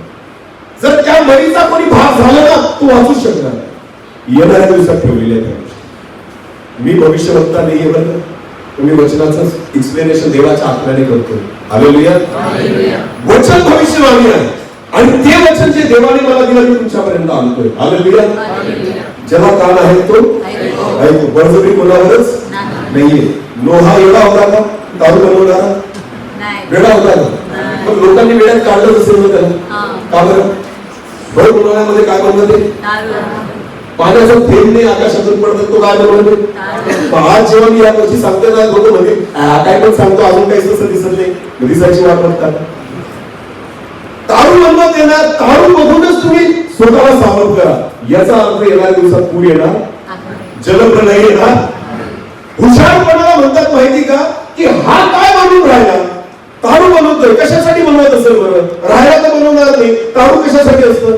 जर त्या मरीचा कोणी भाग झाला ना, तो वाचू शकणार नाही. येणाऱ्या दिवसात ठेवलेल्या त्या गोष्टी. मी भविष्यवक्ता नाहीये बरं, तुम्ही वचनाचं एक्सप्लेनेशन देवाच्या आत्म्याने करतो. हालेलुया. वचन भविष्यवाणी आहे आणि ते वचन जे देवाने मला दिलं ते तुमच्यापर्यंत आणतोय. हालेलुया. ज्याला कान आहे तो ऐकतो. बळजबरी कोणावरच नाहीये. नोहा एवढा होता का तारू बनवणारा? वेळा होता का? पण लोकांनी वेळात काढलं असेल ना त्याला. का बरं? भर उन्हाळ्यामध्ये काय बनवते? पाण्याचा थेंब नाही आकाशातून पडत, तो काय बनवते? आज जेव्हा मी या गोष्टी सांगते ना, लोक म्हणजे काय पण सांगतो, अजून काही तसं दिसत नाही, दिसायची वाट बघतात. तारू बनवत येणार, तारू बघूनच तुम्ही स्वतःला सावध करा. याचा अर्थ येणाऱ्या दिवसात पूर येणार, जलप्रलय येणार. हुशारपणाला म्हणतात माहिती का, की हा काय बनवून राहिला? तारू बनवतोय, कशासाठी बनवत असेल बरं? राहायला तर बनवणार नाही. तारू कशासाठी असतं?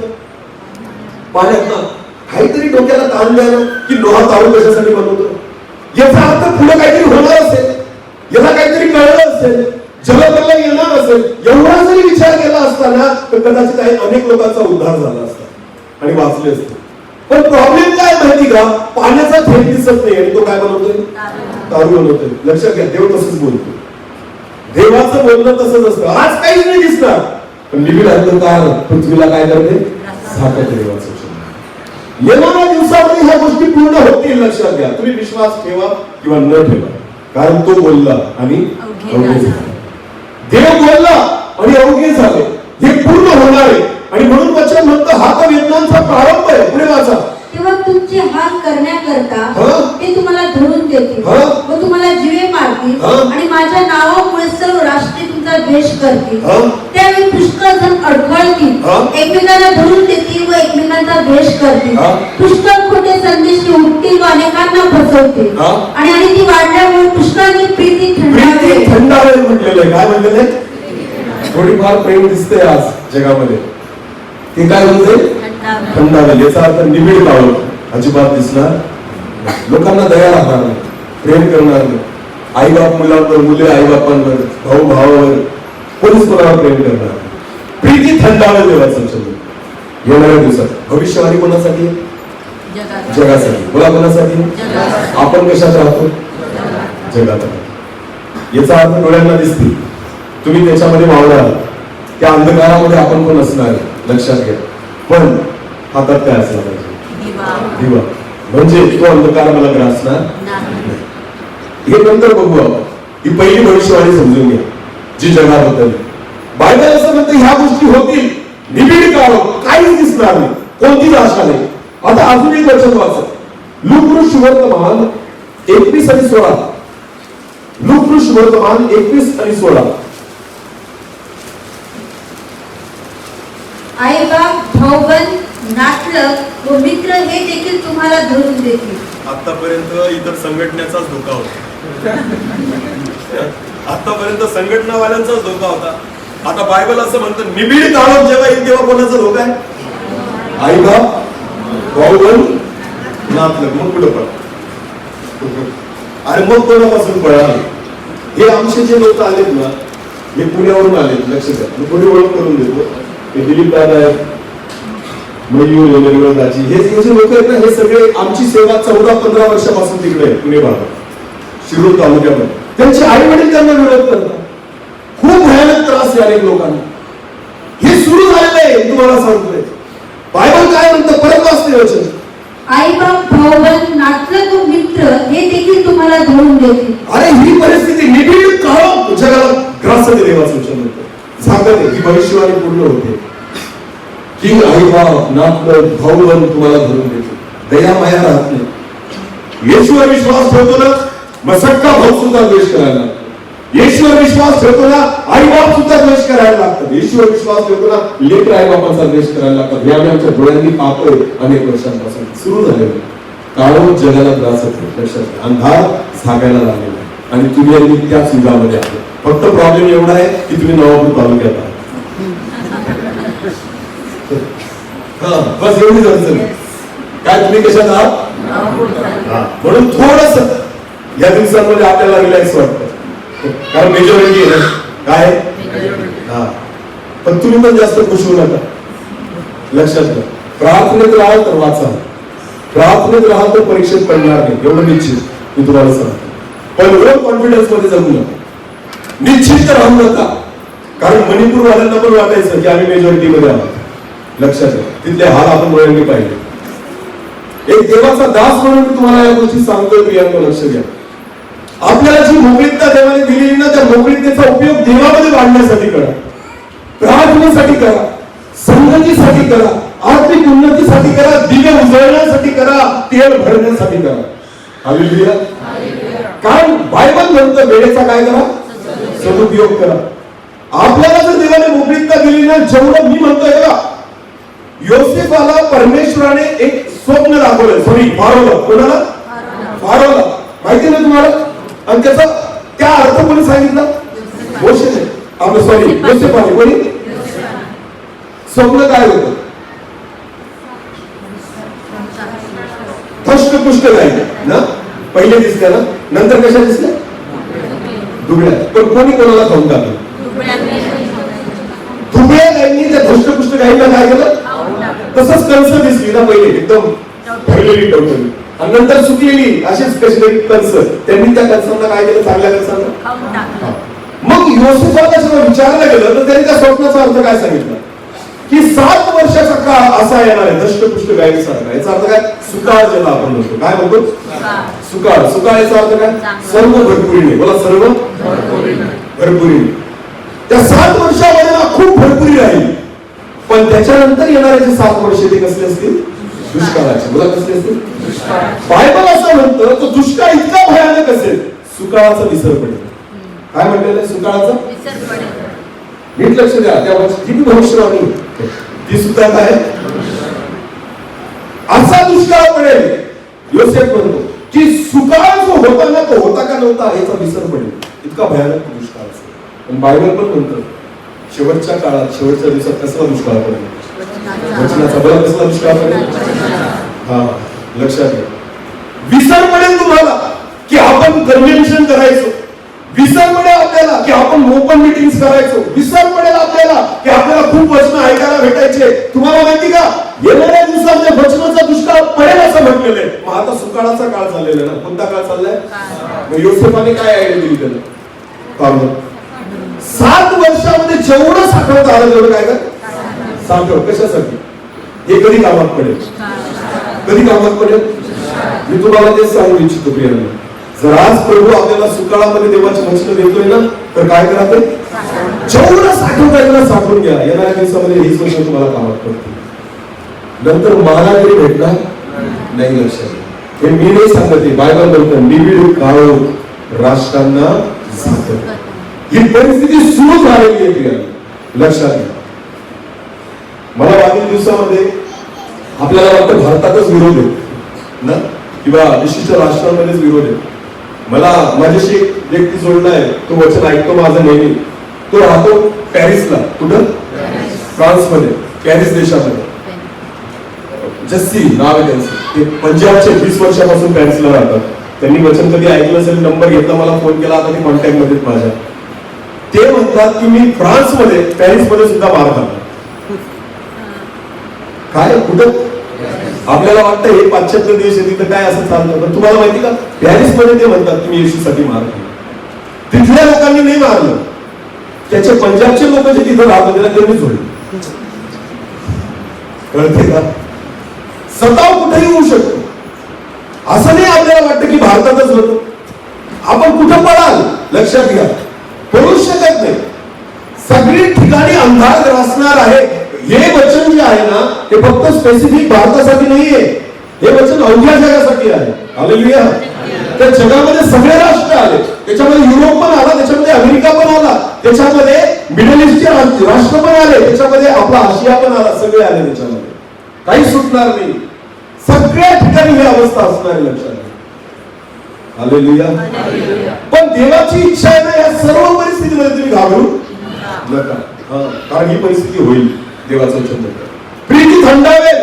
पाण्यात ना. काहीतरी डोक्याला ताण द्या ना, की नोहा तारू कशासाठी बनवतो. याचा अर्थ पुढे काहीतरी होणार असेल, याला काहीतरी कळलं असेल, जलप्रलय येणार असेल. एवढा जरी विचार केला असताना तर कदाचित अनेक लोकांचा उद्धार झाला असता आणि वाचले असते. पण प्रॉब्लेम काय माहिती का, पाण्याचा थेंब दिसत नाही आणि तो काय बनवतोय? तारू बनवतोय. लक्षात घ्या, देव तसंच बोलतो. देवाचं बोलणं तसंच असतं. आज काहीच नाही दिसणार, पण निबिड अंधकार पृथ्वीला काय करते? साठवते देवाचं. येणाऱ्या दिवसामध्ये ह्या गोष्टी पूर्ण होतील. लक्षात घ्या, तुम्ही विश्वास ठेवा किंवा न ठेवा, कारण तो बोलला आणि अवघे झाले. देव बोलला आणि अवघे झाले. हे पूर्ण होणार आहे. आणि म्हणून वचन म्हणतं, हा तर वेदनांचा प्रारंभ आहे. पुढे वाचा. तेव्हा तुमचे हाल करण्याकरता ते तुम्हाला धरून देतील व तुम्हाला जीवे मारतील आणि माझ्या नावामुळे सर्व राष्ट्रे तुमचा द्वेष करतील. त्यावेळी पुष्कळ जण अडखळतील, एकमेकांना धरून देतील व एकमेकांचा द्वेष करतील. पुष्कळ खोटे संदेश उठतील व अनेकांना फसवतील आणि ती वाढल्यामुळे पुष्कळांची प्रीती थंडावेल म्हटलेलं आहे. काय म्हटलेलं आहे? थोडीफार प्रेम दिसते आज जगामध्ये. ते काय म्हणते? थंडावेल. याचा अर्थ निबिड काळ अजिबात दिसणार, लोकांना दया राहणार नाही, प्रेम करणार नाही. आई बाप मुलांवर, मुले आई बापांवर, भाऊ भावावर, कोणीच कोणावर प्रेम करणार नाही. प्रीती थंडावेल देवाचं शब्द येणाऱ्या दिवसात. भविष्यवाणी कोणासाठी? जगासाठी. बोला, कोणासाठी? आपण कशात राहतो? जगात. याचा अर्थ डोळ्यांना दिसते, तुम्ही त्याच्यामध्ये वावराल, त्या अंधकारामध्ये आपण पण असणार. लक्षात घ्या. पण हातात काय असला पाहिजे? दिवा. म्हणजे तो अंधकार मला ग्रासणार नाही. हे नंतर बघू आपण. ही पहिली भविष्यवाणी समजून घ्या जी जगाबद्दल. बायबल असं म्हणतं, ह्या गोष्टी होतील. निबिड काळ, काहीच दिसणार नाही, कोणतीच आशा नाही. आता अजून एक वचन वाचा, लूक वर्तमान 21 आणि 16. लूक वर्तमान 21 आणि 16. आई बाप, भाऊबंद, नातलग व मित्र हे देखील तुम्हाला धरून देतील. आतापर्यंत इतर संघटनेचाच धोका होता. आतापर्यंत संघटनावाल्यांचाच धोका होता. आता बायबल असं म्हणतं, निबिड काळात जेव्हा येईल तेव्हा कोणाचा धोका आहे? आई बाप, भाऊबंद, नातलग. मग कुठं पळा? अरे मग कोणापासून पळा? हे आमचे जे लोक आलेत ना, हे पुण्यावरून आलेत. लक्ष द्या, मी कोणी ओळख करून देतो. हे दिलीप दादा आहेत, मयूर निर्मळदाची, हे जे लोक आहेत ना, हे सगळे आमची सेवा 14-15 वर्षापासून तिकडे आहे, पुणे भागात, शिरूर तालुक्यामध्ये. त्यांचे आई वडील त्यांना विरोध करतात. खूप भयानक त्रास आहे अनेक लोकांना. हे सुरू झालेलं आहे, तुम्हाला सांगतोय. बायबल काय म्हणतं? परत वाचते वचन. आई बाप, भाऊबंद, नातलग व मित्र हे देखील तुम्हाला धरून देतील. अरे ही परिस्थिती निबिड काळ जगाला ग्रासते. देवाचं वचन होतं, सांगत ही भविष्यवाणी पूर्ण होते की आई बाप, नातलग, भाऊबंद तुम्हाला धरून देतील. दया माया राहत नाही. येशूवर विश्वास ठेवतो ना, मग सख्खा भाऊ सुद्धा द्वेष करायला लागतो. येशूवर विश्वास ठेवतो ना, आई बाप सुद्धा द्वेष करायला लागतात. येशूवर विश्वास ठेवतो ना, लेकर आई बापाचा द्वेष करायला लागतात. हे आम्ही आमच्या डोळ्यांनी पाहतोय अनेक वर्षांपासून. सुरू झालेलं काळोख जगाला त्रास होतो. लक्षात, अंधार झाकायला लागलेला आणि तुम्ही अगदी त्याच युगामध्ये आहात. फक्त प्रॉब्लेम एवढा आहे की तुम्ही नवापूर तालुक्यात आहात. बस एवढीच अडचण. काय तुम्ही कशात आहात? म्हणून थोडस या दिवसांमध्ये आपल्याला रिलॅक्स वाटतं, कारण मेजॉरिटी आहे ना. काय? पण तुम्ही पण जास्त खुश होऊ नका. लक्षात घ्या, प्रार्थनेत राहाल तर वाचा, प्रार्थनेत राहाल तर परीक्षेत पडणार नाही, एवढं निश्चित मी तुम्हाला सांगतो. पण ओव्हर कॉन्फिडन्स मध्ये जगू नका, निश्चित राहू नका. कारण मणिपूर वाल्यांना पण वाटायचं की आम्ही मेजॉरिटी मध्ये आहोत. लक्षात घ्या, तिथले हाल आपण डोळ्यांनी पाहिले. एक देवाचा दास म्हणून मी तुम्हाला या गोष्टी सांगतोय प्रियांनो. लक्ष द्या, आपल्याला जी मोकळीकता देवाने दिलेली ना, त्या मोकळीकतेचा उपयोग देवामध्ये वाढण्यासाठी करा, प्रार्थनेसाठी करा, संगतीसाठी करा, आर्थिक उन्नतीसाठी करा, दिवे उजळण्यासाठी करा, तेल भरण्यासाठी करा. हालेलुया. कारण बायबल म्हणतं वेळेचा काय करा? सदुपयोग करा. आपल्याला जर देवाने मोकळीकता दिली ना, जेवढं मी म्हणतोय का, योसेफाला परमेश्वराने एक स्वप्न दाखवलं. सॉरी, फारोला. कोणाला? फारोला. माहिती ना तुम्हाला? आणि त्याचा त्या अर्थ कोणी सांगितला? मोशेने. आपलं सॉरी, योसेफाने. कोणी? स्वप्न काय होतं? धष्टपुष्ट गायी ना, पहिले दिसल्या ना, नंतर कशा दिसल्या? दुबळ्या. पण कोणी कोणाला खाऊन टाकलं? दुबळ्या गायींनी त्या धष्टपुष्ट गायीला काय केलं? तसंच कंस दिसली ना पहिले, एकदम भरलेली टवटवी, आणि नंतर सुकलेली अशीच कशी कंस. त्यांनी त्या कंसांना काय केलं? चांगल्या कंसांना. मग योसेफाला जेव्हा विचारलं गेलं तर त्यांनी त्या स्वप्नाचा अर्थ काय सांगितला? की 7 वर्षाचा काळ असा येणार आहे धष्टपुष्ट गायीसारखा. याचा अर्थ काय? सुकाळ, ज्याला आपण म्हणतो. काय म्हणतो? सुकाळ. सुकाळ याचा अर्थ काय? सर्व भरपुरीने. बोला, सर्व भरपुरीने. त्या 7 वर्षामध्ये ना खूप भरपुरी राहील, पण त्याच्यानंतर येणारे जे 7 वर्ष ते कसले असतील? दुष्काळाचे. बोला, कसले असतील? बायबल असं म्हणतं, तो दुष्काळ इतका भयानक असेल, सुकाळाचा विसर पडेल. काय म्हटलेलं आहे? सुकाळाचा विसर पडेल. नीट लक्ष द्या, त्या जी भविष्यवाणी ती सुद्धा काय? असा दुष्काळ पडेल. योसेफ म्हणतो की सुकाळ जो होता ना, तो होता का नव्हता याचा विसर पडेल. इतका भयानक दुष्काळ असेल. पण बायबल पण म्हणतं शेवटच्या काळात, शेवटच्या दिवसात कसला दुष्काळ पडेल? वचनाचा. बरं, कसला दुष्काळ पडेल? हा, लक्षात घ्या. विसर पडेल तुम्हाला की आपण कन्व्हेन्शन करायचो. विसर पडेल आपल्याला की आपण ओपन मीटिंग्स करायचो. विसर पडेल आपल्याला की आपल्याला खूप वचन ऐकायला भेटायचे. तुम्हाला माहिती का, येणाऱ्या दिवसात वचनाचा दुष्काळ पडेल असं म्हटलेलं आहे. मग आता सुकाळाचा काळ चाललेला आहे ना. कोणता काळ चाललाय? मग योसेफाने काय आयडिया दिली त्याला? 7 वर्षामध्ये जेवढं साठवता आलं तेवढं काय कर? साठव. कशासाठी? हे कधी कामात पडेल? कधी कामात पडेल? मी तुम्हाला तेच सांगू इच्छितो प्रियांनो. जर आज प्रभू आपल्याला सुकाळामध्ये देवाची वचन देतोय ना, तर काय करा? ते जेवढं साठवता येईल साठवून घ्या. येणाऱ्या दिवसामध्ये हीच वचन तुम्हाला कामात पडतील. नंतर मला तरी भेटणार नाही लक्षात घ्या. हे मी नाही सांगत, हे बायबल बोलतं निबिड काळोख राष्ट्रांना झाकत. ही परिस्थिती सुरू झालेली आहे प्रिया, लक्षात घ्या. मला मागील दिवसामध्ये आपल्याला वाटतं भारतातच विरोध आहे ना, किंवा विशिष्ट राष्ट्रांमध्येच विरोध आहे. मला माझ्याशी एक व्यक्ती जोडला आहे, तो वचन ऐकतो माझं नेहमी. तो राहतो पॅरिसला. कुठं? फ्रान्स मध्ये, पॅरिस देशामध्ये. जस्सी नाव आहे त्यांचं. ते पंजाबचे 20 वर्षापासून पॅरिसला राहतात. त्यांनी वचन कधी ऐकलं असेल, नंबर घेतला, मला फोन केला, आता ते कॉन्टॅक्ट मध्ये माझ्या. ते म्हणतात की मी फ्रान्स मध्ये, पॅरिस मध्ये सुद्धा मार खाल्ला. काय? कुठं? आपल्याला वाटतं हे पाश्चात्य देश आहे, तिथं काय असं चालतं, पण तुम्हाला माहिती का, पॅरिस मध्ये ते म्हणतात की मी येशूसाठी मार खाल्ला. तिथल्या लोकांनी नाही मारलं, त्याचे पंजाबचे लोक जे तिथं राहत होते त्यांनी सोडलं. कळते का? सताव कुठेही होऊ शकतो. असं नाही आपल्याला वाटतं की भारतातच होतो. आपण कुठं पडाल लक्षात घ्या, पडू शकत नाही. सगळी ठिकाणी अंधार ग्रासणार आहे. हे वचन जे आहे ना, ते फक्त स्पेसिफिक भारतासाठी नाहीये, हे वचन अवघ्या जगासाठी आहे. हालेलुया. त्या जगामध्ये सगळे राष्ट्र आले, त्याच्यामध्ये युरोप पण आला, त्याच्यामध्ये अमेरिका पण आला, त्याच्यामध्ये मिडल ईस्टचे राष्ट्र पण आले, त्याच्यामध्ये आपला आशिया पण आला, सगळे आले त्याच्यामध्ये. काही सुटणार नाही. सगळ्या ठिकाणी ही अवस्था असणार आहे, लक्षात घ्या. हालेलुया. पण देवाची इच्छा आहे ना, या सर्व परिस्थितीमध्ये तुम्ही घाबरू नका. कारण ही परिस्थिती होईल. देवाचं वचन म्हणतं प्रीती थंडावेल,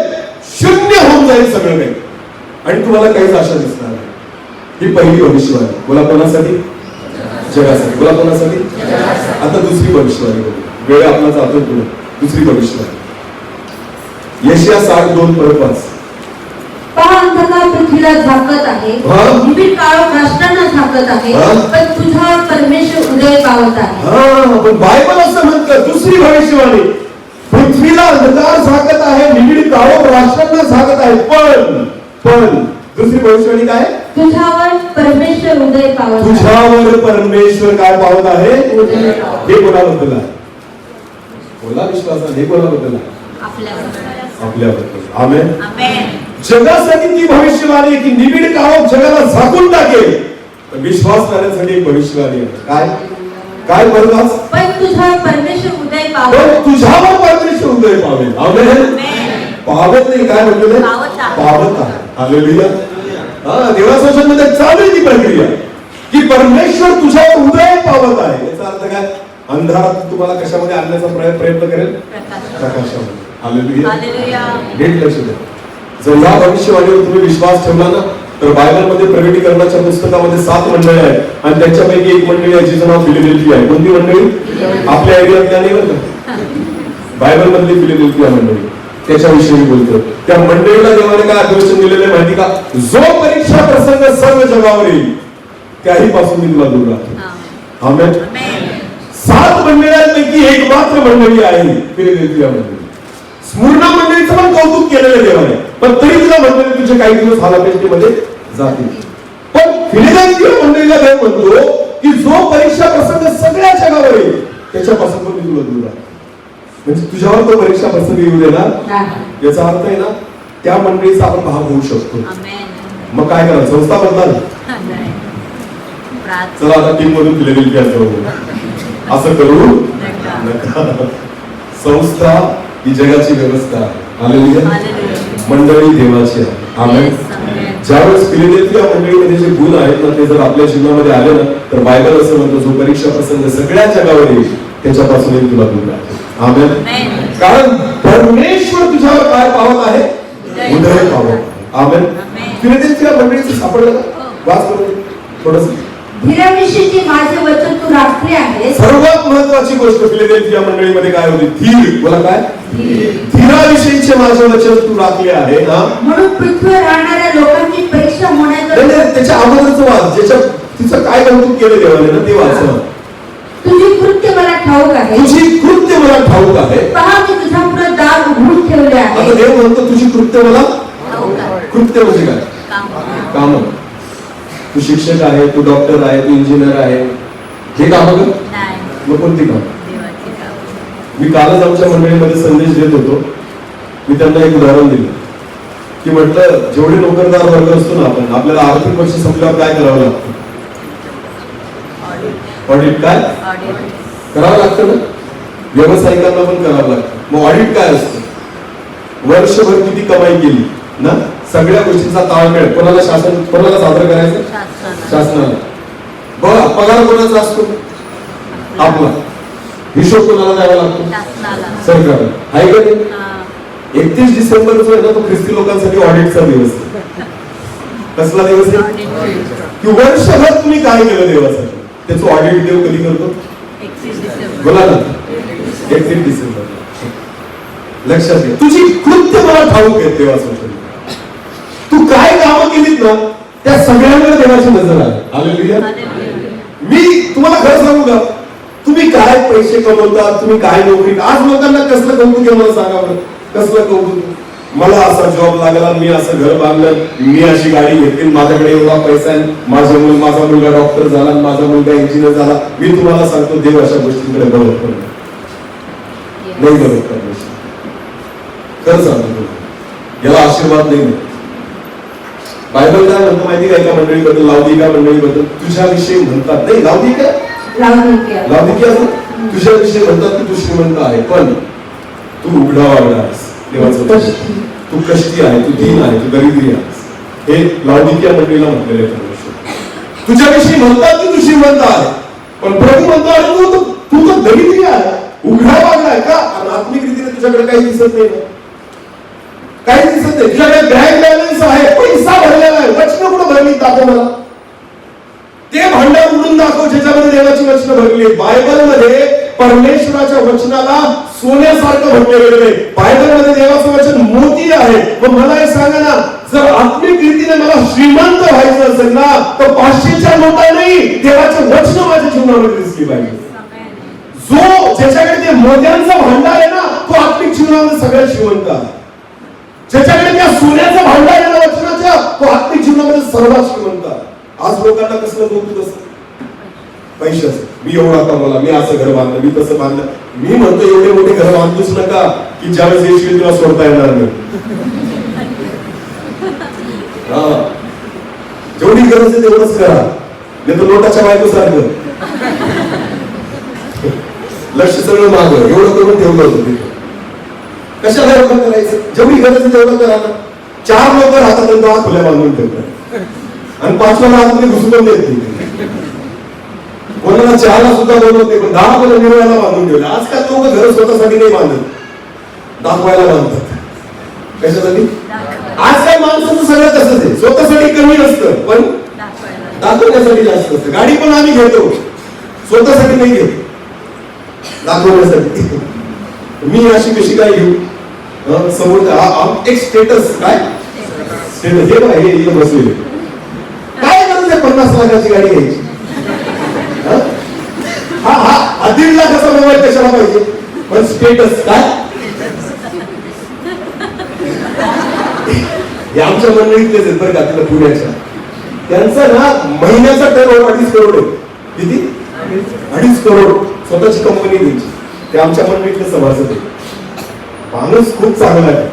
शून्य होऊन जाईल सगळं काही, आणि तुम्हाला काहीच आशा दिसणार नाही. ही पहिली भविष्यवाणी. बोला कोणासाठी? जगासाठी. बोला कोणासाठी? आता दुसरी भविष्यवाणी बोलू. वेळ आपला जातो पुढे. दुसरी भविष्यवाणी यशया 60:2-5. पहा, अंधकार पृथ्वीला झाकत आहे, निबिड काळोख राष्ट्रांना झाकत आहे, पण तुझ्यावर परमेश्वर उदय पावत आहे. पण बायबल असं म्हणतं, दुसरी भविष्यवाणी, पृथ्वीला अंधकार झाकत आहे, निबिड काळोख राष्ट्रांना झाकत आहे, पण दुसरी भविष्यवाणी काय? तुझ्यावर परमेश्वर उदय पावत आहे. तुझ्यावर परमेश्वर काय पावत आहे? हे कोणाबद्दल आहे? बोला विश्वासाने, हे कोणाबद्दल आहे? आपल्याबद्दल. आमेन. जगासाठी ती भविष्यवाणी की निबिड काळोख जगाला झाकून टाकेल. विश्वास करण्यासाठी एक भविष्यवाणी आहे. काय? काय बरोबर? पण तुझ्यावर परमेश्वर उदय पावेल. पण तुझ्यावर परमेश्वर उदय पावेल. आमेन. पावत नाही, काय म्हटलं? पावत आहे. हालेलुया. देवाच्या वचनामध्ये चालू आहे ती प्रक्रिया की परमेश्वर तुझ्यावर उदय पावत आहे. याचा अर्थ काय? अंधारात तुम्हाला कशामध्ये आणण्याचा प्रयत्न करेल? प्रकाशामध्ये. हालेलुया. नीट लक्ष द्या. जर या भविष्यवाणीवर तुम्ही विश्वास ठेवला ना, तर बायबल मध्ये प्रकटीकरणाच्या पुस्तकामध्ये 7 मंडळी आहेत, आणि त्यांच्यापैकी एक मंडळी आहे जिचं नाव फिलाडेल्फिया आहे. कोणती मंडळी? आपल्या एरियातल्या नाही बरं का, बायबल मधली फिलाडेल्फिया मंडळी. त्याच्याविषयी बोलतो. त्या मंडळीला देवाने काय आश्वासन दिलेलं आहे माहिती का? जो परीक्षा प्रसंग सर्व जगावर येईल त्याही पासून मी तुला दूर राहतो. आमेन. 7 मंडळांपैकी एक मात्र मंडळी आहे फिलाडेल्फिया मंडळी. स्मुर्ना मंडळीचं पण कौतुक केलेलं देवाने, पण तरी तुला मंडळी तुझे काही दिवस हालापेष्टीमध्ये जातील. पण फिलाडेल्फिया मंडळीला देव म्हणतो की जो परीक्षा प्रसंग सगळ्या जगावर येईल त्याच्यापासून पण मी तुला दूर राहतो. म्हणजे तुझ्यावर तो परीक्षा प्रसंग येऊ देणार. याचा अर्थ आहे ना, त्या मंडळीचा आपण भाग होऊ शकतो. मग काय करा? संस्था बदला. चला आता टीम मधून फिलाडेल्फिया जाऊ, असं करू नका. संस्था ही जगाची व्यवस्था आहे. हालेलुया. मंडळी देवाची आहे. आमेन. ज्यावेळेस फिलाडेल्फिया मंडळीमध्ये जे गुण आहेत ना, ते जर आपल्या जीवनामध्ये आले ना, तर बायबल असं म्हणतो जो परीक्षा प्रसंग सगळ्या जगावर येईल त्याच्यापासून तुला दूर राहतो. आमेन. कारण परमेश्वर तुझ्यावर काय पावत आहे? उदय पावत आहे. आमेन. फिलाडेल्फिया मंडळीचं सापडलं का? वाच करून थोडंसं. धीराविषयीचे माझे वचन तू राखले आहे. सर्वात महत्वाची गोष्ट फिलाडेल्फिया मंडळीमध्ये काय होती? धीर. बोला काय? धीराविषयीचे माझे वचन तू राखले आहे. म्हणून पृथ्वीवर राहणाऱ्या लोकांची परीक्षा होण्याचा. त्याच्या अगोदरचं वाच, ज्याच्या तिचं काय कौतुक केलं देवाने ना, ते वाच. तुझी कृत्य मला ठाऊक आहे. तुझी कृत्य मला ठाऊक आहे. पहा, मी तुझ्या पुढे दार उघडून ठेवले आहे. आता देव म्हणतो तुझी कृत्य मला. कृत्य म्हणजे काय? काम. तू शिक्षक आहे, तू डॉक्टर आहे, तू इंजिनियर आहे, हे काम कर. मग कोणती काम? मी कालच आमच्या मंडळीमध्ये संदेश देत होतो. मी त्यांना एक उदाहरण दिलं. की म्हटलं जेवढे नोकरदार वर्ग असतो ना आपण, आपल्याला आर्थिक वर्ष संपल्यावर काय करावं लागतं? ऑडिट काय करावं लागतं ना, व्यावसायिकांना पण करावं लागतं. मग ऑडिट काय असतं? वर्षभर किती कमाई केली ना, सगळ्या गोष्टींचा ताळमेळ कोणाला सादर करायचं? शासनाला. बघा पगार कोणाचा असतो? आपला. हिशोब कोणाला द्यावा लागतो? सरकारला. आहे का नाही? 31 डिसेंबर जो आहे ना, तो ख्रिस्ती लोकांसाठी ऑडिटचा दिवस आहे. कसला दिवस आहे? की वर्षभर तुम्ही काय केलं देवासाठी, त्याचं ऑडिट देव कधी करतो? बोला ना, 31 डिसेंबर. लक्षात घे, तुझी कृत्य मला ठाऊक आहे देवासाठी. तू काय कामं केलीत ना, त्या सगळ्यांवर देवाची नजर आहे. हालेलुया. मी तुम्हाला खरं सांगू का, तुम्ही काय पैसे कमवतात, तुम्ही काय नोकरी, आज लोकांना कसलं कौतुक आहे मला सांगा बरं, कसलं कौतुक? मला असा जॉब लागला, मी असं घर बांधलं, मी अशी गाडी घेतली, माझ्याकडे एवढा पैसा आहे, माझा मुलगा डॉक्टर झाला, माझा मुलगा इंजिनियर झाला. मी तुम्हाला सांगतो, देव अशा गोष्टींकडे बघत पण नाही बघत करण्याची. खरं सांगतो, याला आशीर्वाद नाही मिळत. बायबल काय म्हणतो माहिती का? एका मंडळीबद्दल, लावदिका मंडळीबद्दल तुझ्याविषयी म्हणतात, नाही लावदिका तुझ्याविषयी म्हणतात की तू श्रीमंत आहे, पण तू उघडा वागला आहेस, देवाचं तू कष्टी आहे, तू दीन आहे, तू गरीबी आहेस. हे लावदिकिया मंडळीला म्हटलेले आहे. तुझ्याविषयी म्हणतात की तू श्रीमंत आहे, पण प्रभू म्हणतो तू तर गरीबी आहे, उघडा वागलाय का? आत्मिक रीतीने तुझ्याकडे काही दिसत नाही, काही दिसत नाही. तुझ्याकडे बँक बॅलन्स आहे, पैसा भरलेला आहे, वचन कुठं भरली? दाखव मला ते भांडार उडून दाखव ज्याच्यामध्ये देवाची वचनं भरली आहेत. बायबलमध्ये परमेश्वराच्या वचनाला सोन्यासारखं म्हटले गेलेले. बायबलमध्ये देवाचं वचन मोती आहे. मग मला एक सांगा ना, जर आत्मिक रीतीने मला श्रीमंत व्हायचं असेल ना, तर 500च्या नोटा नाही, देवाचे वचन माझ्या जीवनामध्ये दिसली पाहिजे. जो ज्याच्याकडे ते मोत्यांचं भांडार आहे ना, तो आत्मिक जीवनामध्ये सगळ्यात श्रीमंत आहे. ज्याच्याकडे त्या सोन्याचं भांडार आहे ना वचनाच्या, तो आत्मिक जीवनामध्ये सर्वात श्रीमंत आहे. आज लोकांना कसलं कौतुक असतं? पैशाचं. मी एवढा कमवला, मी असं घर बांधलं, मी तसं बांधलं. मी म्हणतो एवढे मोठे घर बांधूच नका की ज्यावेळेस येशील तुला सोडता येणार नाही. जेवढी गरज आहे तेवढंच करा, नाही तर लोटाच्या बायको सारखं लक्ष सगळं मागं एवढं करून ठेवलं होतं तिथे. कशाला एवढं करायचं? जेवढी गरज आहे तेवढं करा ना. 4 लोक राहतात आणि 10 खुल्या बांधून ठेवतात आणि 5व्याला आतमध्ये घुसून देत नाही. कोणाला 4ला सुद्धा बनवते, पण 10 पण निर्वाहाला बांधून ठेवले. आजकाल लोक घर स्वतःसाठी नाही बांधत, दाखवायला बांधतात. कशासाठी? आजकाल माणसाचं सगळं तसंच आहे, स्वतःसाठी कमी असतं पण दाखवण्यासाठी जास्त असतं. गाडी पण आम्ही घेतो, स्वतःसाठी नाही घेतो, दाखवण्यासाठी. मी अशी कशी काय घेऊ? समोर एक स्टेटस. काय स्टेटस? हे बघा, हे बसलेले. काय गरज आहे 50 लाखाची गाडी घ्यायची? हा 1.5 लाखाचा मोबाईल कशाला पाहिजे? पण स्टेटस काय? हे आमच्या मंडळीतलेच आहेत बरं का, तिला पुण्याच्या. त्यांचा ना महिन्याचा टर्न 2.5 करोड आहे. किती? 2.5 करोड स्वतःची कंपनी द्यायची. ते आमच्या मंडळीतले सभासद आहे. माणूस खूप चांगला आहे.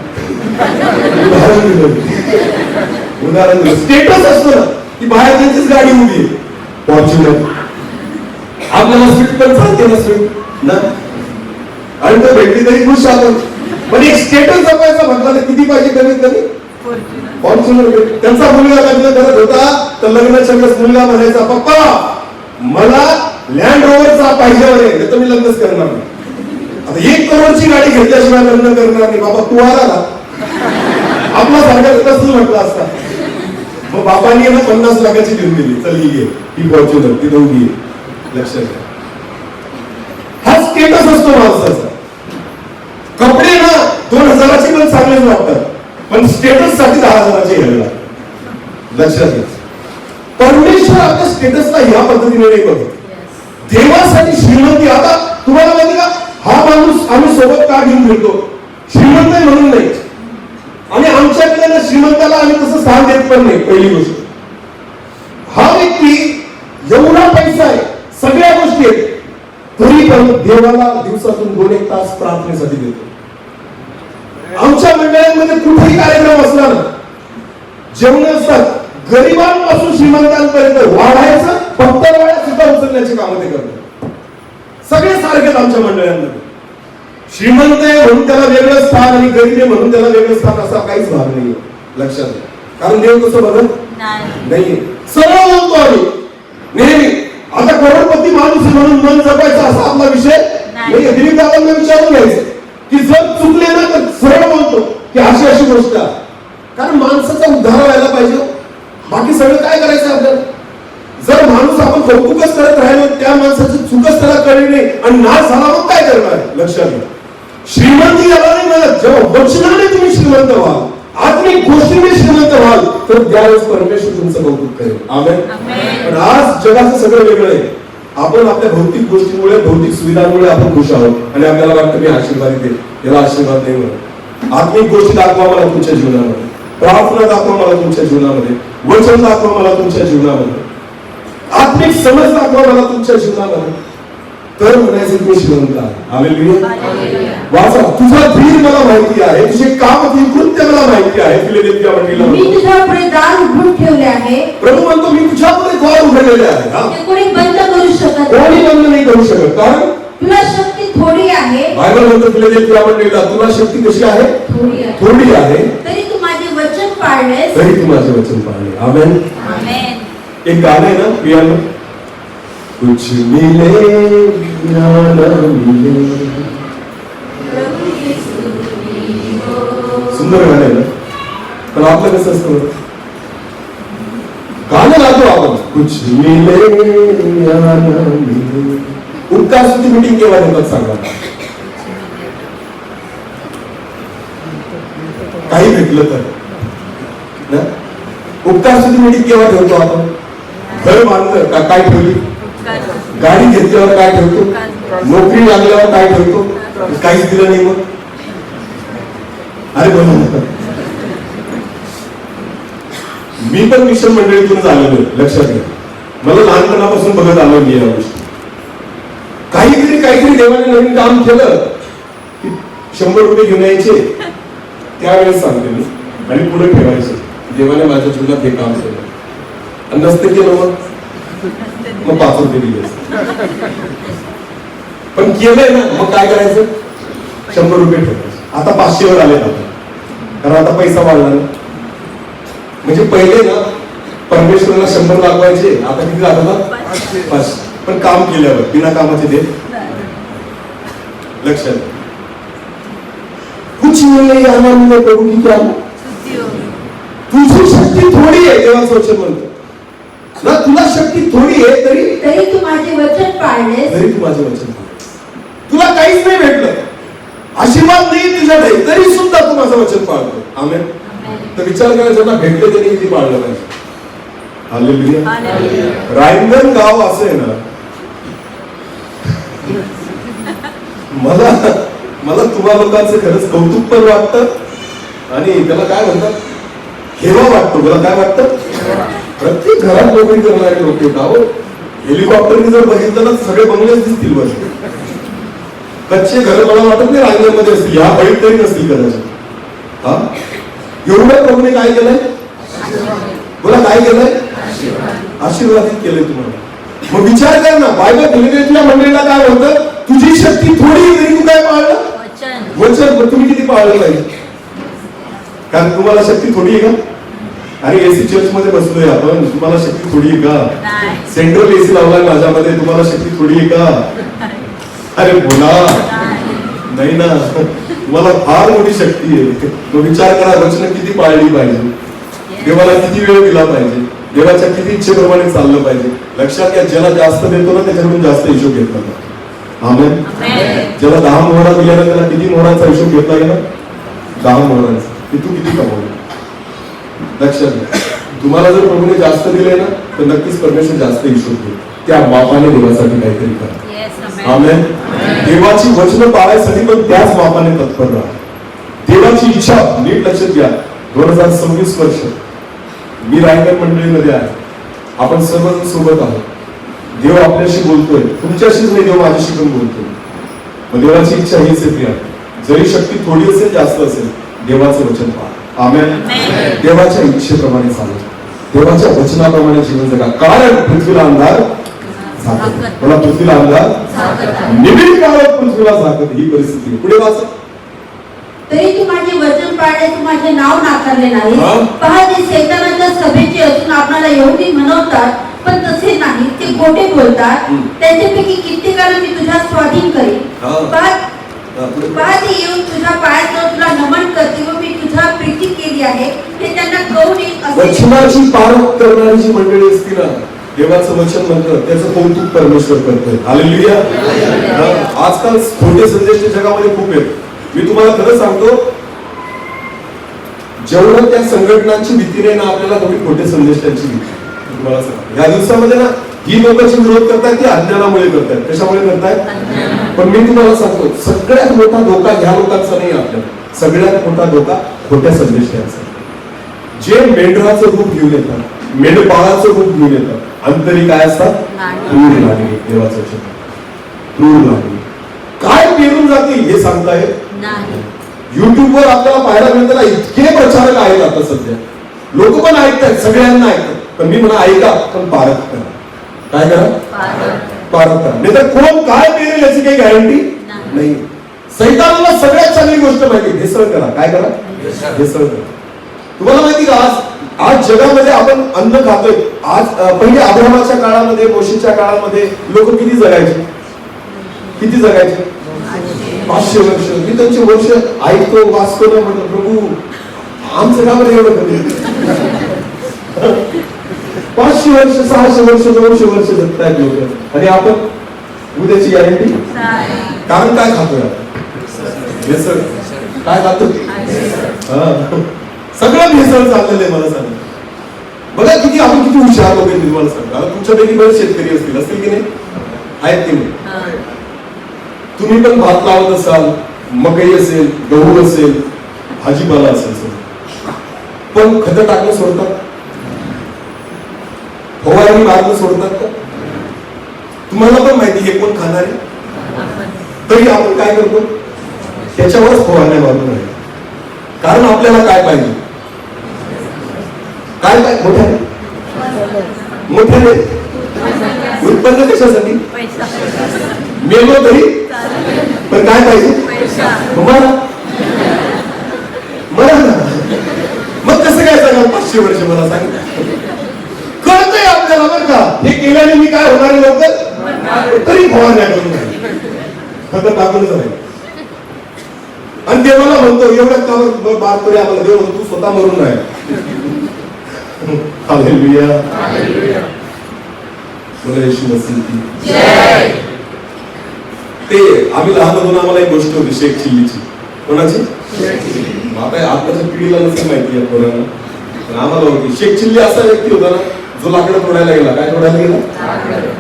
उदाहरण दिलं. स्टेटस असतो ना, ती बाहेर त्यांचीच गाडी उभी आहे, फॉर्च्युनर. आपल्याला स्विफ्ट पण चालते ना, स्विफ्ट ना, आणि तो भेटली तरी खुश आपण. पण एक स्टेटस जपायचा म्हटलं तर किती पाहिजे? कमीत कमी फॉर्च्युनर. त्यांचा मुलगा लग्न करत होता, तर लग्नाच्या वेळेस मुलगा म्हणायचा, पप्पा मला लँड रोव्हरचा पाहिजे आहे, तर मी लग्नच करणार नाही. आता 1 करोडची गाडी घेतल्याशिवाय लग्न करणार नाही. बाबा तू आला ना, आपला सारखा कसं म्हटलं असता. मग बापांनी ना 50 लाखाची घेऊन दिली. चल ही घे, ही फॉर्च्युनर, ती दोघी. लक्षात घ्या, हा स्टेटस असतो माणसाचा. कपडे ना 2000ची पण चांगलेच वाटतात, पण स्टेटस साठी 10,000चे घ्यायला. लक्षात घ्या, परमेश्वर आपल्या स्टेटसला ह्या पद्धतीने नाही बघत. देवासाठी श्रीमंती. आता तुम्हाला माहिती का, हा माणूस आम्ही सोबत का घेऊन फिरतो? श्रीमंत आहे म्हणून नाही, आणि आमच्याकडे ना श्रीमंताला आम्ही तसं स्थान देत पण नाही. पहिली गोष्ट, हा व्यक्ती एवढा पैसा आहे, सगळ्या गोष्टी आहेत, तरी पण देवाला दिवसातून 2-1 तास प्रार्थनेसाठी देतो. आमच्या मंडळांमध्ये कुठेही कार्यक्रम असला ना, जेवण असतात. गरिबांपासून श्रीमंतांपर्यंत वाढायचं, पत्तरवाड्या सुद्धा उचलण्याची कामं ते करतात. सगळे सारखेच आमच्या मंडळांमध्ये. श्रीमंत आहे म्हणून त्याला वेगळं स्थान आणि गरीब आहे म्हणून त्याला वेगळं स्थान असा काहीच भाग नाहीये. लक्षात घ्या. कारण देव कसं बघत नाही. सरळ बोलतो आम्ही नेहमी. आता करोडपती माणूस आहे म्हणून मन जपायचं असा आपला विषय नाही. दिलीप दादांना विचारून घ्यायचं की जर चुकले ना तर सरळ बोलतो की अशी अशी गोष्ट आहे. कारण माणसाचा उद्धार व्हायला पाहिजे. बाकी सगळं काय करायचं आपल्याला. जर माणूस आपण कौतुकच करत राहिलो त्या माणसाची चुकच त्याला कळली नाही आणि नाश झाला मग काय करणार. लक्षात घ्या. श्रीमंती याला नाही म्हणत. जेव्हा वचनाने तुम्ही श्रीमंत व्हाल, आत्मिक गोष्टीने श्रीमंत व्हाल तर त्यावेळेस परमेश्वर तुमचं कौतुक करेल. आमेन. पण आज जगाचं सगळं वेगळं आहे. आपण आपल्या भौतिक गोष्टीमुळे, भौतिक सुविधांमुळे आपण खुश आहोत आणि आपल्याला वाटतं मी आशीर्वाद देईल. याला आशीर्वाद नाही म्हणत. आत्मिक गोष्टी दाखवा मला तुमच्या जीवनामध्ये, प्रार्थना दाखवा मला तुमच्या जीवनामध्ये, वचन दाखवा मला तुमच्या जीवनामध्ये, आत्मिक समज दाखवा मला तुमच्या जीवनामध्ये, तर म्हणायचं तुम्ही श्रीमंत आहे. हालेलुया. वाचा. तुझा धीर मला माहिती आहे, तुझे काम कृत्य मला माहिती आहे. फिलदेल्फिया मंडळीला मी तुझ्यापुढे दार उघडून ठेवले आहे. प्रभू म्हणतो मी तुझ्यापुढे द्वार उघडलेले आहे. ते कोणी बंद करू शकत कोणी बंद नाही करू शकत. कारण तुला शक्ती थोडी आहे. बायबल म्हणतो फिलदेल्फिया मंडळीला तुला शक्ती कशी आहे. थोडी आहे. तरी तू माझे वचन पाळलेस. तरी तू माझे वचन पाळले. आमेन. एक गाणं आहे ना पियानो. कुछ मिले ना मिले. सुंदर गाणं आहे ना. पण आपलं कसं असतं गाणं गातो आपण. कुछ मिले या ना मिले. उपकार स्तुती मीटिंग केव्हा होतात सांगा. काही भेटलं तर ना. उपकार स्तुती मीटिंग केव्हा ठेवतो आपण. घर बांधलं का काय ठेवली. गाडी घेतल्यावर काय ठेवतो. नोकरी लागल्यावर काय ठेवतो. काहीच दिलं नाही मग. अरे बोला. मी पण मिशन मंडळीतूनच आलेलो. लक्षात घ्या. मला लहानपणापासून बघत आलो मी या गोष्टी. काहीतरी देवाने नवीन काम केलं की 100 रुपये घेऊन यायचे. त्यावेळेस सांगते मी आणि पुढे ठेवायचे. देवाने माझ्या जीवनात हे काम केलं आणि नसते केलं मग 5 रुपये दिले. पण केलंय ना मग काय करायचं. 100 रुपये ठेवायचे. आता 500 वर आले आपण. कारण आता पैसा वाढला ना. म्हणजे पहिले ना परमेश्वराला 100 दाखवायचे. आता किती दाखवतात. 500. पण काम केल्यावर बिना कामाचे दे. लक्षात. कुछ मिले या ना मिले प्रभू की क्या. तुझी शक्ती थोडी आहे. देवाचं वचन म्हणतो ना. तुला शक्ती थोडी आहे तरी तू माझे वचन पाळलेस. तरी तू माझे वचन पाळलेस. तुला काहीच नाही भेटलं, आशीर्वाद नाही तुझ्याकडे, तरी सुद्धा तू माझं वचन पाळतो. आमेन. तर विचार करा ज्यांना भेटले त्यांनी किती पाळलं पाहिजे. हालेलुया. रायगड गाव असं आहे ना. मला तुम्हा लोकांचं खरंच कौतुक पण वाटतं आणि त्याला काय म्हणतात हेवा वाटतो. मला काय वाटतं. प्रत्येक घरात नोकरी करणारे लोक होता. हेलिकॉप्टरने जर बघितलं ना सगळे बंगलेच दिसतील. बस कच्चे घर मला वाटत नाही रांगणमध्ये असतील. ह्या बळीत तरी नसतील कदाचित. हा एवढ्या प्रभूने काय केलंय. बोला काय केलंय. आशीर्वादित केलंय तुम्हाला. मग विचार कर ना. बायबल फिलदेल्फिया मंडळीला काय म्हणतं. तुझी शक्ती थोडी तरी तू काय पाळलं. वचन. तुम्ही किती पाळलं पाहिजे. कारण तुम्हाला शक्ती थोडी आहे का. अरे एसी चर्च मध्ये बसलोय आपण. तुम्हाला शक्ती थोडी आहे का. सेंट्रल एसी लावलाय माझ्यामध्ये. तुम्हाला शक्ती थोडी आहे का. अरे बोला नाही ना. तुम्हाला फार मोठी शक्ती आहे. तो विचार करा वचन किती पाळली पाहिजे. देवाला किती वेळ दिला पाहिजे. देवाच्या किती इच्छेप्रमाणे चाललं पाहिजे. लक्षात घ्या. ज्याला जास्त देतो ना त्याच्याकडून जास्त हिशोब घेतला जातो. आमेन. ज्याला 10 मोहरा दिल्या ना त्याला किती मोहरांचा हिशोब घेतला गेला. 10 मोहरांचा. तू किती कमावलं. लक्षात घ्या. तुम्हाला जर प्रभूने जास्त दिले ना तर नक्कीच परमेश्वर जास्त हिशोब घेईल. त्या मापाने देवासाठी काहीतरी करा. आमेन. देवाची वचनं पाळायसाठी पण त्याच मापाने तत्पर राहा. देवाची इच्छा नीट लक्षात घ्या. 2026 वर्ष मी रायगड मंडळीमध्ये आहे. आपण सर्वजण सोबत आहोत. देव आपल्याशी बोलतोय. तुमच्याशीच नाही, देव माझ्याशी पण बोलतोय. मग देवाची इच्छा हीच आहे. जरी शक्ती थोडी असेल जास्त असेल देवाचं वचन पाळा. आमेन. देवाच्या इच्छेप्रमाणे चालू, देवाच्या वचनाप्रमाणे जीवन जगा, कारण पृथ्वीला अंधार झाकत. मला पृथ्वीला अंधार निबिड काळात पृथ्वीला झाकत, ही परिस्थिती. पुढे वाचा. तरी तू माझे वचन पाळले, तू माझे नाव नाकारले नाही. हा? पहा, ते सैतानाच्या सभेचे असून आपल्याला यहुदी म्हणवतात, पण तसे नाही, ते खोटे बोलतात. त्यांच्यापैकी कित्येकाला मी तुझ्या स्वाधीन करीन. हा. पहा, ते येऊन तुझ्या पायात तुला नमन करते व मी तुझ्या प्रीती केली आहे हे त्यांना कळून येईल असे. वचनाची पारख करणारी जी मंडळी असती ना, देवाचं वचन म्हणतं त्याचं कौतुक परमेश्वर करतोय. हालेलुया. आजकाल खोटे संदेश जगामध्ये खूप आहेत. मी तुम्हाला खरं सांगतो, जेवढं त्या संघटनांची भीती नाही ना आपल्याला, तेवढी खोटे संदेश त्यांची भीती. तुम्हाला सांगतो, या दिवसामध्ये ना ही लोक जी विरोध करतात ती अज्ञानामुळे करतात. कशामुळे करतायत? पण मी तुम्हाला सांगतो, सगळ्यात मोठा धोका ह्या लोकांचा नाही आपल्याला, सगळ्यात मोठा धोका खोट्या संदेशाचा. जे मेंढराचं रूप घेऊन येतात, मेंढपाळाचं रूप घेऊन येतात, अंतरी काय असतात? क्रूर लागली. देवाचं वचन क्रूर लागली. काय पेरून जातील हे सांगता येत नाही. युट्यूबवर आपल्याला पाहायला मिळतं ना, इतके प्रचारक आहेत आता सध्या. लोक पण ऐकतात, सगळ्यांना ऐकतात. पण मी म्हणा, ऐका पण पारख करा. काय करा? पारख करा. नाही तर कोण काय पेरेल याची काही गॅरंटी नाही. सैतानाला सगळ्यात चांगली गोष्ट माहिती, भेसळ करा. काय करा? भेसळ करा. तुम्हाला माहिती का, आज जगामध्ये आपण अन्न खातोय. आज पहिले अब्राहमाच्या काळामध्ये, मोशेच्या काळामध्ये लोक किती जगायचे? किती जगायचे? 500 वर्ष. मी त्यांचे वर्ष ऐकतो, वाचतो ना, म्हणतो प्रभू आमचं का बरं एवढं कमी? 500 वर्ष, 600 वर्ष, 900 वर्ष जगतायत लोक, आणि आपण उद्याची गॅरंटी. कारण काय खातोय आपण? भेसळ. काय खातो? सगळं भेसळ चाललेलं आहे. मला सांगा, बघा किती आपण किती हुशार लोक आहेत. तुम्हाला सांगा, तुमच्यापैकी बरेच शेतकरी असतील की नाही? आहेत की नाही? तुम्ही पण भात लावत असाल, मकई असेल, गहू असेल, भाजीपाला असेल, पण खतं टाकणं सोडतात? फवारणी मारणं सोडतात का? तुम्हाला पण माहिती हे कोण खाणार आहे, तरी आपण काय करतो? त्याच्यावरच फवारण्या मारून आहे. कारण आपल्याला काय पाहिजे? काय काय मोठ्याने मोठ्याने उत्पन्न कशासाठी? मेलो तरी पण काय पाहिजे? मला मग कसं काय सांगा 500 वर्ष? मला सांग. कळतंय आपल्याला बरं का, हे केल्याने मी काय होणार आहे लवकर, तरी फवारण्या करून खतं टाकूनच नाही. आणि देवाला म्हणतो एवढ्या कामात बारतोरी आम्हाला, देव म्हणतो तू स्वतः मरून नाही. हालेलुया. बोला येशू मसीह. ते आम्ही लहान होतो, आम्हाला एक गोष्ट होती शेख चिल्लीची. कोणाची? आता आताच्या पिढीला नसेल माहिती आहे कोणाला, पण आम्हाला होती. शेख चिल्ली असा व्यक्ती होता ना, जो लाकडं तोडायला गेला. काय तोडायला गेला?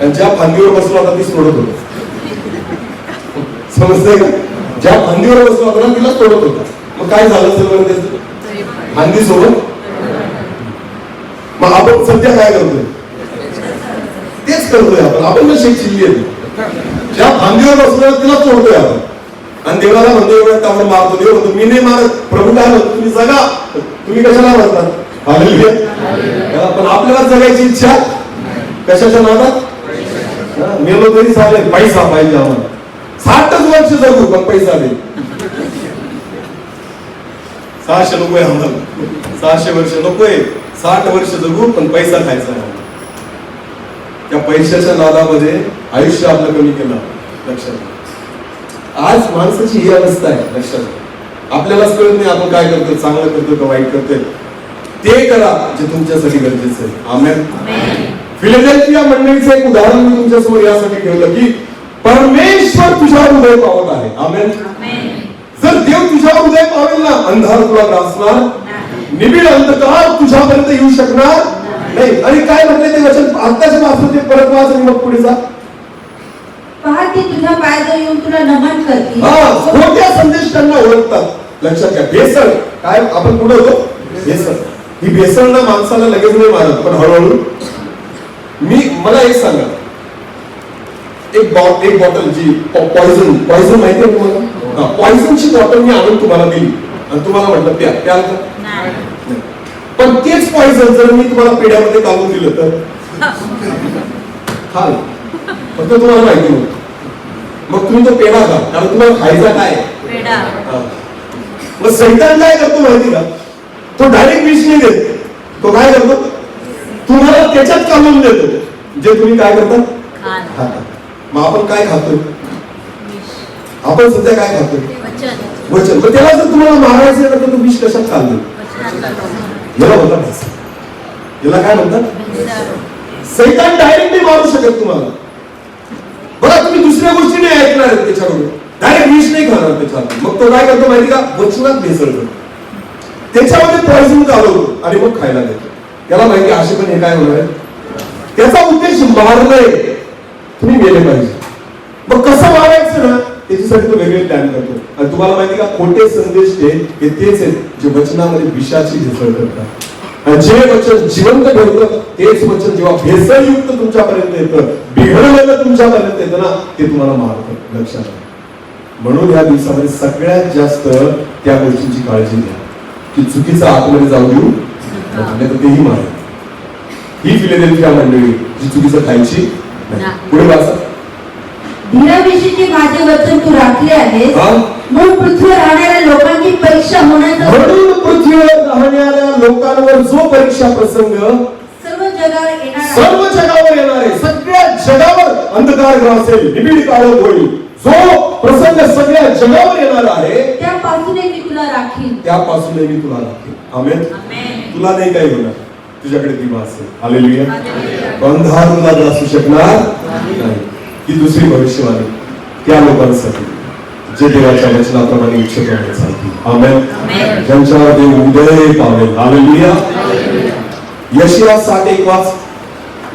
आणि ज्या फांदीवर बसला होता तीच तोडत होता. समजतंय का? ज्या फांदीवर बसला होता ना तिलाच तोडत होता. मग काय झालं असेल बरं त्याचं? फांदी सोडून. मग आपण सध्या काय करतोय? तेच करतोय आपण. आपण शेख चिल्ली आहे, ज्या फांदीवर बसलो तिला तोडतोय आपण. आणि देवाला म्हणतो एवढ्या कामावर मारतो. देव म्हणतो मी नाही मारत. प्रभू काय म्हणतो? तुम्ही जगा. तुम्ही कशाला मारतात? हालेलुया. पण आपल्याला जगायची इच्छा कशाच्या नादात? मेलो तरी चालेल, पैसा पाहिजे आम्हाला. 60 वर्ष जगू पण पैसा दे. 600 नकोय आम्हाला, 600 वर्ष नकोय, 60 वर्ष जगू पण पैसा खायचा नाही. त्या पैशाच्या नादामध्ये आयुष्य आपलं कमी केलं. लक्षात. आज माणसाची ही अवस्था आहे. लक्षात. आपल्यालाच कळत नाही आपण काय करतोय, चांगलं करतोय का वाईट करतोय. ते करा जे तुमच्यासाठी गरजेचं आहे. आमेन. फिलाडेल्फिया मंडळीचं एक उदाहरण मी तुमच्यासमोर यासाठी ठेवलं की परमेश्वर तुझ्यावर उदय पावत आहे. आमेन. जर देव तुझ्यावर उदय पावेल ना, अंधार तुला ग्रासणार, निबिड अंधकार तुझ्यापर्यंत येऊ शकणार नाही. आणि काय म्हटले ते वचन आत्ताच्या वाचून ते परत वाच आणि मग पुढे जा. पहा, ती तुझ्या पायाजवळ येऊन तुला नमन करते. खोट्या संदेश त्यांना ओळखतात. लक्षात घ्या. भेसळ काय आपण पुढे होतो? भेसळ. ही भेसळ ना माणसाला लगेच नाही मारत, पण हळूहळू. मला एक सांगा, एक बॉटल जी पॉइझन माहिती आहे तुम्हाला? पॉइझनची बॉटल मी आणून तुम्हाला दिली आणि तुम्हाला म्हटलं प्या, प्याल का? पण तेच पॉइझन जर मी तुम्हाला पेढ्यामध्ये घालून दिलं तर खाल, फक्त तुम्हाला माहिती नव्हतं. मग तुम्ही तो पेढा खा, कारण तुम्हाला खायचा काय हा. मग सैतान काय करतो माहिती का, तो डायरेक्ट विष नाही देत. तो काय करतो, तुम्हाला त्याच्यात काढून देतो जे तुम्ही काय करता खाता. मग आपण काय खातो, आपण सध्या काय खातो वचन. मग त्याला जर तुम्हाला मारायचं आहे तर तो विष कशात खाल्लं, याला म्हणतात, याला काय म्हणतात, सैतान डायरेक्ट नाही मारू शकत तुम्हाला. बघा तुम्ही दुसऱ्या गोष्टी नाही ऐकणार आहेत त्याच्याकडून, डायरेक्ट विष नाही खाणार त्याच्यात. मग तो काय करतो माहिती का, वचनात भेसळ करतो, त्याच्यामध्ये पॉइझन घालवतो आणि मग खायला देतो. त्याला माहिती असे पण हे काय होणार, त्याचा उद्देश मारणं, तुम्ही गेले पाहिजे. मग कसं मारायचं ना, त्याच्यासाठी तो वेगळे प्लॅन करतो. आणि तुम्हाला माहिती का, खोटे संदेश हे तेच आहेत जे वचनामध्ये विषाची भेसळ करतात. आणि जे वचन जिवंत ठेवतं तेच वचन जेव्हा भेसळयुक्त तुमच्यापर्यंत येतं, बिघडलेलं तुमच्यापर्यंत येतं ना, ते तुम्हाला मारतं. लक्षात घ्या. म्हणून या दिवसामध्ये सगळ्यात जास्त त्या गोष्टींची काळजी घ्या की चुकीचं आतमध्ये जाऊ देऊ नाही तर तेही मारेल. ही फिलाडेल्फिया मंडळी जी चुकीचं खायची नाही. पुढे वाचा. धीराविषयीचे माझे वचन तू राखले आहेस, म्हणून पृथ्वीवर राहणाऱ्या लोकांची परीक्षा होण्याचा, म्हणून पृथ्वीवर राहणाऱ्या लोकांवर जो परीक्षा प्रसंग सर्व जगावर येणार सर्व जगावर येणार आहे, सगळ्या जगावर अंधकार ग्रासेल, निबिड काळोख होईल, जो प्रसंग सगळ्या जगावर येणार आहे त्यापासूनही मी तुला राखीन, त्यापासूनही मी तुला राखीन. आमेन. तुला नाही काही होणार, तुझ्याकडे दिवा असेल. हालेलुया. अंधार तुला ग्रासू शकणार नाही. ही दुसरी भविष्यवाणी त्या लोकांसाठी जे देवाच्या वचनाप्रमाणे इच्छित चालतील. आमेन. ज्यांच्यावर देव उदय पावेल. हालेलुया. यशिया 61 वाच.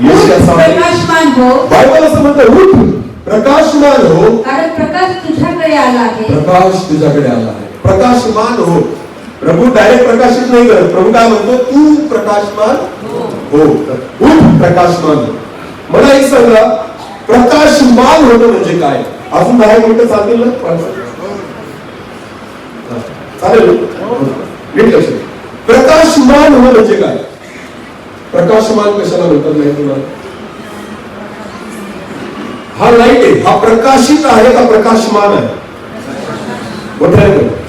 यशिया 61. प्रकाशमान हो, बायबल असं म्हणतं, उठ प्रकाशमान हो, कारण प्रकाश तुझ्याकडे आला आहे. प्रकाश तुझ्याकडे आला आहे. प्रकाशमान हो. प्रभू डायरेक्ट प्रकाशित नाही करत. प्रभू काय म्हणतो, तू प्रकाशमान हो, उठ प्रकाशमान हो. मला एक सांगा, प्रकाशमान होणं म्हणजे काय. अजून 10 मिनिटं चालतील ना, चालेल नीट लक्ष. प्रकाशमान होणं म्हणजे काय. प्रकाशमान कशाला म्हणतात नाही तुम्हाला, हा लाईट आहे, हा प्रकाशित आहे का प्रकाशमान आहे, मोठ्याने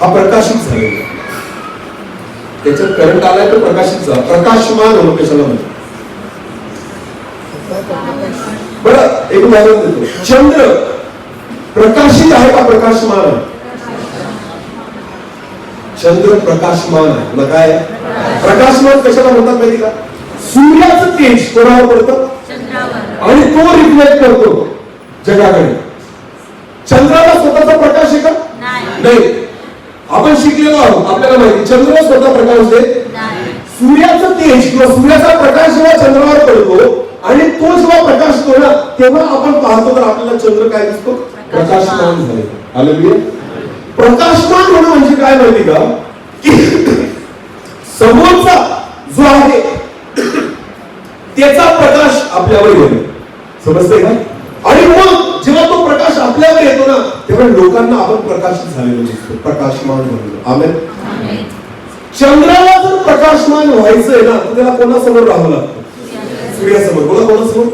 हा प्रकाशित झालेला, त्याच्यात करंट आलाय तो प्रकाशित झाला. प्रकाशमान होणं कशाला म्हणतात. बरं एक उदाहरण देतो. चंद्र प्रकाशित आहे का प्रकाशमान आहे. चंद्र प्रकाशमान आहे. मग काय प्रकाशमान कशाला म्हणतात माहिती का, सूर्याचं तेज कोणावर पडतं आणि तो रिफ्लेक्ट करतो जगाकडे. चंद्राला स्वतःचा प्रकाश आहे का नाही. आपण शिकलेलो आहोत, आपल्याला माहिती चंद्र स्वतः प्रकाश देत. सूर्याचं तेज किंवा सूर्याचा प्रकाश जेव्हा चंद्रावर पडतो आणि तो जेव्हा प्रकाशतो ना, तेव्हा आपण पाहतो तर आपल्याला चंद्र काय दिसतो, प्रकाशमान झाले. हालेलुया. प्रकाशमान होणं म्हणजे काय माहिती का, की समोरचा जो आहे त्याचा प्रकाश आपल्यावर येतो. समजतंय का. आणि मग जेव्हा तो प्रकाश आपल्यावर येतो ना, तेव्हा लोकांना आपण प्रकाशित झालेलो दिसतो, प्रकाशमान म्हणतो. आमेन. चंद्राला जर प्रकाशमान व्हायचंय ना, तर त्याला कोणासमोर राहावं लागतं, सूर्यासमोर. बोला कोणासमोर.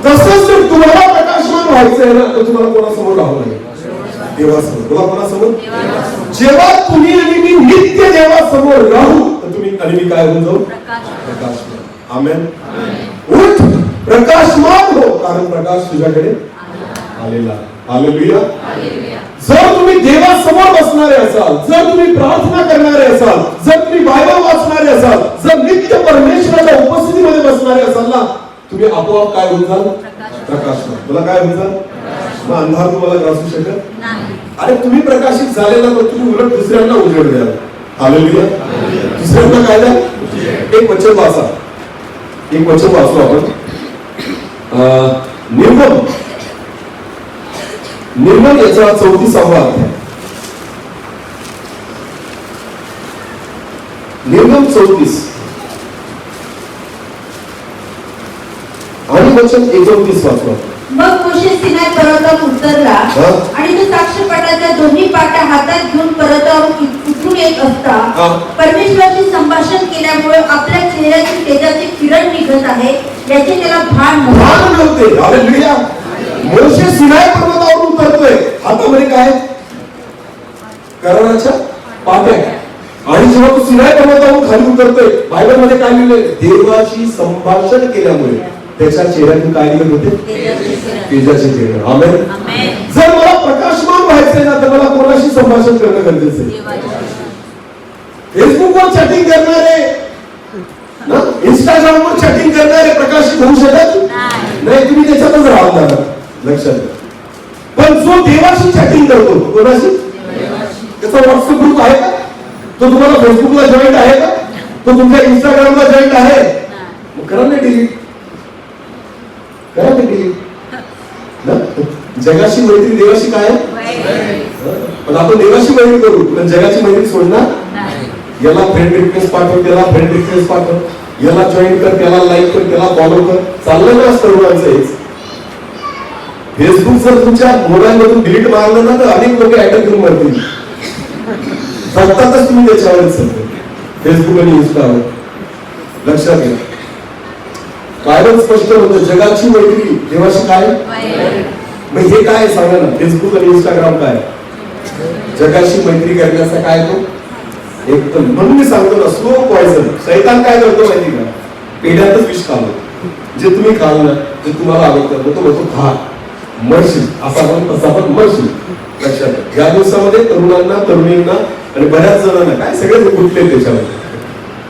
तसंच जर तुम्हाला प्रकाशमान व्हायचंय ना, तर तुम्हाला कोणासमोर राहावं लागेल, देवासमोर. बोला कोणासमोर. जेव्हा तुम्ही आणि मी नित्य देवासमोर राहू, तर तुम्ही आणि मी काय होऊन जाऊ, प्रकाशमान. आमेन. उठ प्रकाशमान हो, कारण प्रकाश तुझ्याकडे आलेला. हालेलुया. जर तुम्ही देवासमोर बसणारे असाल, जर तुम्ही प्रार्थना करणारे असाल, जर तुम्ही बायबल वाचणारे असाल, जर नित्य परमेश्वराच्या उपस्थितीमध्ये बसणारे असाल ना, तुम्ही आपोआप काय होऊन जाल, प्रकाशमान. तुला काय होऊन जाल. मग अंधार तुम्हाला ग्रासू शकत नाही. अरे तुम्ही प्रकाशित झालेला, तर तुम्ही उलट दुसऱ्यांना उजेड द्याल. हालेलुया. दुसऱ्यांना काय द्याल. एक वचन वाचा, एक वचन वाचू आपण. निर्गम याचा 34वा अध्याय. निर्गम 34 आणि वचन 29 वाचवा. मग मोशे सिनाई पर्वतावर उतरला आणि तो साक्षीपटाच्या दोन्ही पाट्या हातात घेऊन पर्वतावर उतरून येत असता हा. परमेश्वराशी संभाषण केल्यामुळे आपल्या चेहऱ्याची तेजाचे किरण निघत आहे याचे त्याला भान नव्हते. भान नव्हते. हालेलुया. मोशे सिनाई पर्वतावरून उतरतोय, हातामध्ये काय? कराराच्या पाट्या. आणि जेव्हा तो सिनाई पर्वतावरून खाली उतरतोय, बायबल मध्ये काय लिहिलंय? देवाशी संभाषण केल्यामुळे त्याच्या चेहऱ्यातून काय निघत होते? तेजाचे चेहरे. आमेन. जर मला प्रकाशमान व्हायचंय ना, तर मला कोणाशी संभाषण करणं गरजेचं आहे? फेसबुकवर चॅटिंग करणारे, इंस्टाग्रामवर चॅटिंग करणारे प्रकाशित होऊ शकत नाही. तुम्ही त्याच्यातच राहणार. लक्षात घ्या. पण जो देवाशी चॅटिंग करतो, कोणाशी? त्याचा व्हॉट्सअप ग्रुप आहे का? तो तुम्हाला फेसबुकला जॉईंट आहे का? तो तुमच्या इंस्टाग्रामला जॉईंट आहे? मग करा ना डिलीट. करा ना डिलीट. जगाशी मैत्री देवाशी काय आहे? पण आपण देवाशी मैत्री करू, पण जगाची मैत्री सोडणार? याला फ्रेंड रिक्वेस्ट पाठव, त्याला फ्रेंड रिक्वेस्ट पाठव, याला जॉईन कर, त्याला लाईक कर, त्याला फॉलो कर. चाललं ना तरुणांचं हेच. फेसबुक जर तुमच्या मोबाईल मधून डिलीट मारलं ना, तर अनेक लोक अटॅक करून मरतील. फक्तच तुम्ही त्याच्यावरच फेसबुक आणि इंस्टावर. लक्षात घ्या. बायबल स्पष्ट होतं, जगाची मैत्री देवाशी काय? मग हे काय सांगा ना, फेसबुक आणि इंस्टाग्राम काय? जगाशी मैत्री करण्याचा काय तो एकदम. म्हणून मी सांगतो ना, स्लो पॉइझन. शैतान काय करतो माहिती का? पेढ्यातच विष खाल्लं. जे तुम्ही खाल ना, जे तुम्हाला आवडतं तो म्हणतो खा, मरशील. असा पण तसा पण मरशील. लक्षात घ्या. या दिवसामध्ये तरुणांना, तरुणींना आणि बऱ्याच जणांना काय सगळेच गुंतले त्याच्यामध्ये,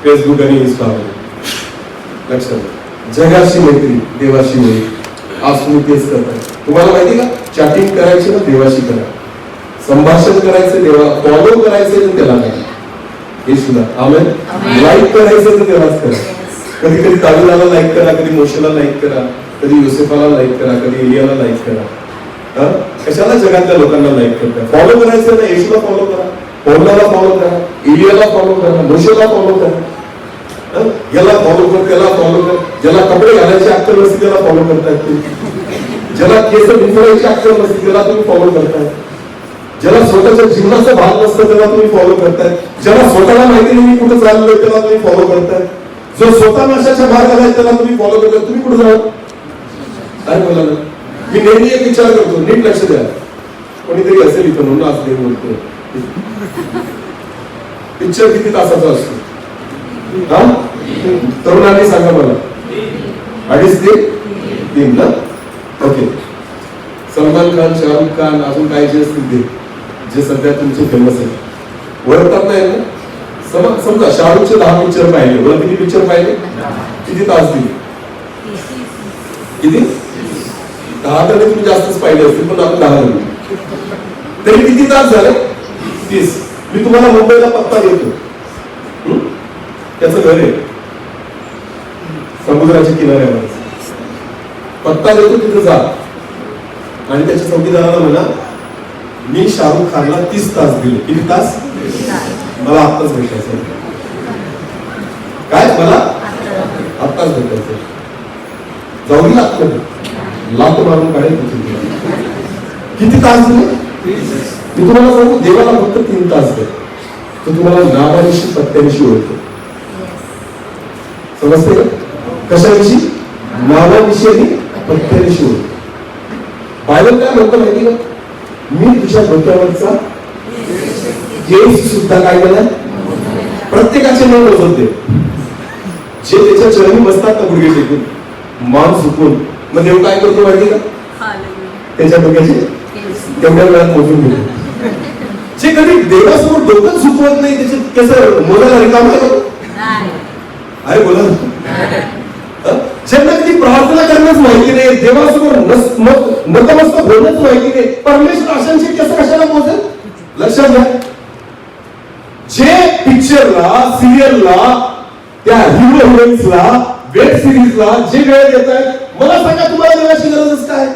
फेसबुक आणि इंस्टावर. लक्षात घ्या. जगाशी मैत्री देवाशी मैत्री. आज तुम्ही तेच करताय. तुम्हाला माहिती का? चॅटिंग करायची ना, देवाशी करा. संभाषण करायचं देवा, फॉलो करायचं तर त्याला करा. हे सुद्धा. आमेन. लाईक करायचं तर तेव्हाच करा. कधी कधी दाविदाला लाईक करा, कधी मोशेला लाईक करा, कधी योसेफाला लाईक करा, कधी एलियाला लाईक करा. कशाला जगातल्या लोकांना लाईक करता? फॉलो करायचं ना, येशूला फॉलो करा, पौलाला फॉलो करा, एलियाला फॉलो करा, मोशेला फॉलो करा. याला फॉलो कर, त्याला फॉलो कर. ज्याला कपडे घालायची अक्कल नसते त्याला फॉलो करतायत तुम्ही. ज्याला केस विंचरायची अक्कल नसते त्याला तुम्ही फॉलो करताय. ज्याला स्वतःच्या जीवनाचं भाग नसतं त्याला तुम्ही फॉलो करताय. ज्याला स्वतःला माहिती नाही कुठे चाललोय त्याला तुम्ही फॉलो करताय. जो स्वतः नाशाच्या भाग आलाय त्याला तुम्ही फॉलो करताय. तुम्ही कुठे जाऊ? काय बोला ना. मी नेहमी एक विचार करतो, नीट लक्ष द्या. कोणीतरी असेल इथं म्हणून आज ते बोलतो. पिक्चर किती तासाचा असतो? तरुणांनी सांगा मला. 2.5 ते 3 ना? ओके. सलमान खान, शाहरुख खान, अजून काय जे असतील ते जे सध्या तुमचे फेमस आहे, ओळखतात नाही ना? समजा शाहरुखचे 10 पिक्चर पाहिले, बरं किती पिक्चर पाहिले? किती तास दिले? किती? 10 तरी तुम्ही जास्तच पाहिले असतील, पण आपण 10 दिले तरी किती तास झाले? 30. मी तुम्हाला मुंबईला पत्ता देतो. त्याचं घर आहे समुद्राच्या किनाऱ्यावर. पत्ता देतो, तिथे जा आणि त्याच्या चौकीदाराला म्हणा, मी शाहरुख खानला 30 तास दिले. किती तास? मला आत्ताच भेटायचं. काय? मला आत्ताच भेटायचं. जाऊन लागतो, लात मारून काढेल. किती तास दिले? मी तुम्हाला सांगू, देवाला फक्त 3 तास दे. तो तुम्हाला नावानिशी पत्त्यानिशी ओळखतो. समजते का? कशाविषयी? नावाविषयी आणि पत्त्याविषयी ओळखतो. बायबल काय म्हणतो माहिती का? मी तुझ्या डोक्यावरचा केस सुद्धा काय केलाय? प्रत्येकाचे नाव मोजते. जे त्याच्या चरणी बसतात ना, गुडघे टेकून, मान झुकून, मग देव काय करतो माहिती का? त्याच्या डोक्याचे तेवढ्या वेळात मोजून घेतो. जे कधी देवासमोर डोकं झुकवत नाही त्याचे कसं मोजायला रिकाम आहे का? अरे बोला ना. ज्यांना कधी प्रार्थना करणंच माहिती नाही, देवासमोर नतमस्तक होणंच माहिती नाही, परमेश्वर अशांची कसं कशाला मोजेल? लक्षात घ्या. जे पिक्चरला, सिरियलला, त्या हिरो हिरोईन्सला, वेब सिरीजला जे वेळ देत आहेत, मला सांगा तुम्हाला देवाची गरजच काय?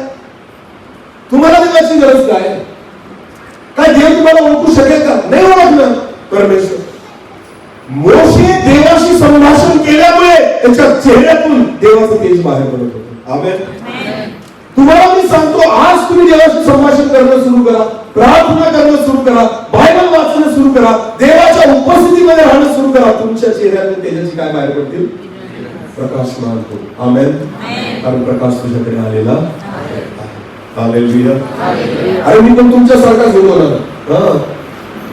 तुम्हाला देवाची गरज काय? काय देव तुम्हाला ओळखू शकेल का? नाही ओळखणार परमेश्वर. मोशे देवाशी संभाषण केल्यामुळे त्याच्या चेहऱ्यातून देवाचं तेज बाहेर पडत होतं. आमेन. तुम्हाला मी सांगतो, आज तुम्ही देवाशी संभाषण करणं सुरू करा, प्रार्थना करणं सुरू करा, बायबल वाचणं सुरू करा, देवाच्या पाहणं सुरू करा, तुमच्या चेहऱ्यातून तेजाची काय बाहेर पडतील? प्रकाशमान हो. आमेन. कारण प्रकाश तुझ्याकडे आलेला आहे. हालेलुया. अरे मी पण तुमच्यासारखाच होतो ना.